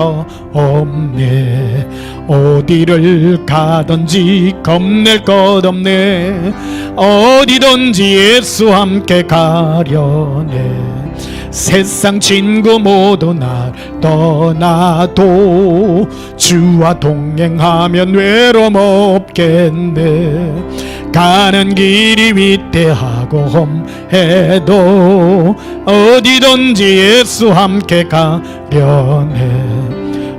겁없네 어디를 가든지 겁낼 것 없네 어디든지 예수 함께 가려네 세상 친구 모두 날 떠나도 주와 동행하면 외로움 없겠네 가는 길이 위태하고 험해도 어디든지 예수 함께 가려네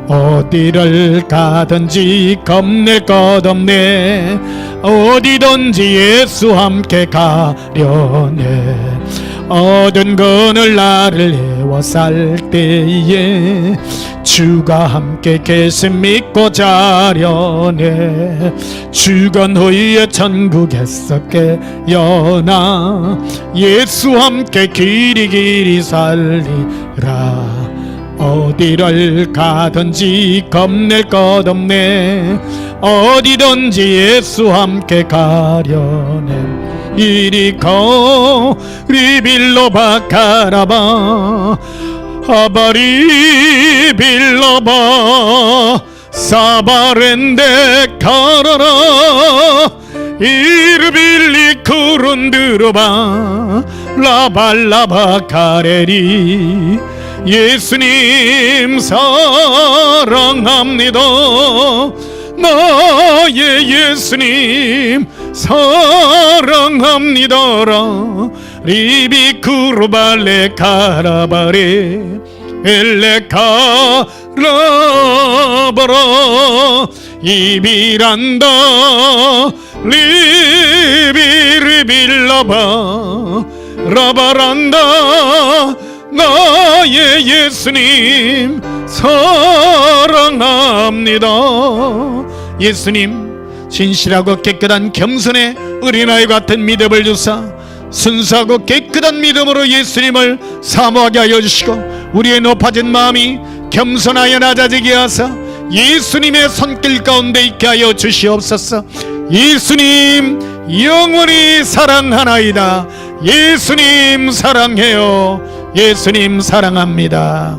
어디를 가든지 겁낼 것 없네 어디든지 예수 함께 가려네 얻은 그늘 나를 애워쌀 때에 주가 함께 계심 믿고 자려네 죽은 후에 천국에서 깨어나 예수 함께 길이 살리라 어디를 가든지 겁낼 것 없네 어디든지 예수 함께 가려네 이리코 리빌로바카라바 아바리 빌로바 사바렌데 카라라 이르빌리 쿠룬드로바 라발라바 카레리 예수님 사랑합니다 나의 예수님 사랑합니다라 리비쿠르발레 카라바레 엘레카라바라 이비란다 리비르빌라바 라바란다 나의 예수님 사랑합니다. 예수님 진실하고 깨끗한 겸손의 어린아이 같은 믿음을 주사 순수하고 깨끗한 믿음으로 예수님을 사모하게 하여 주시고 우리의 높아진 마음이 겸손하여 낮아지게 하사 예수님의 손길 가운데 있게 하여 주시옵소서. 예수님 영원히 사랑하나이다. 예수님 사랑해요. 예수님 사랑합니다.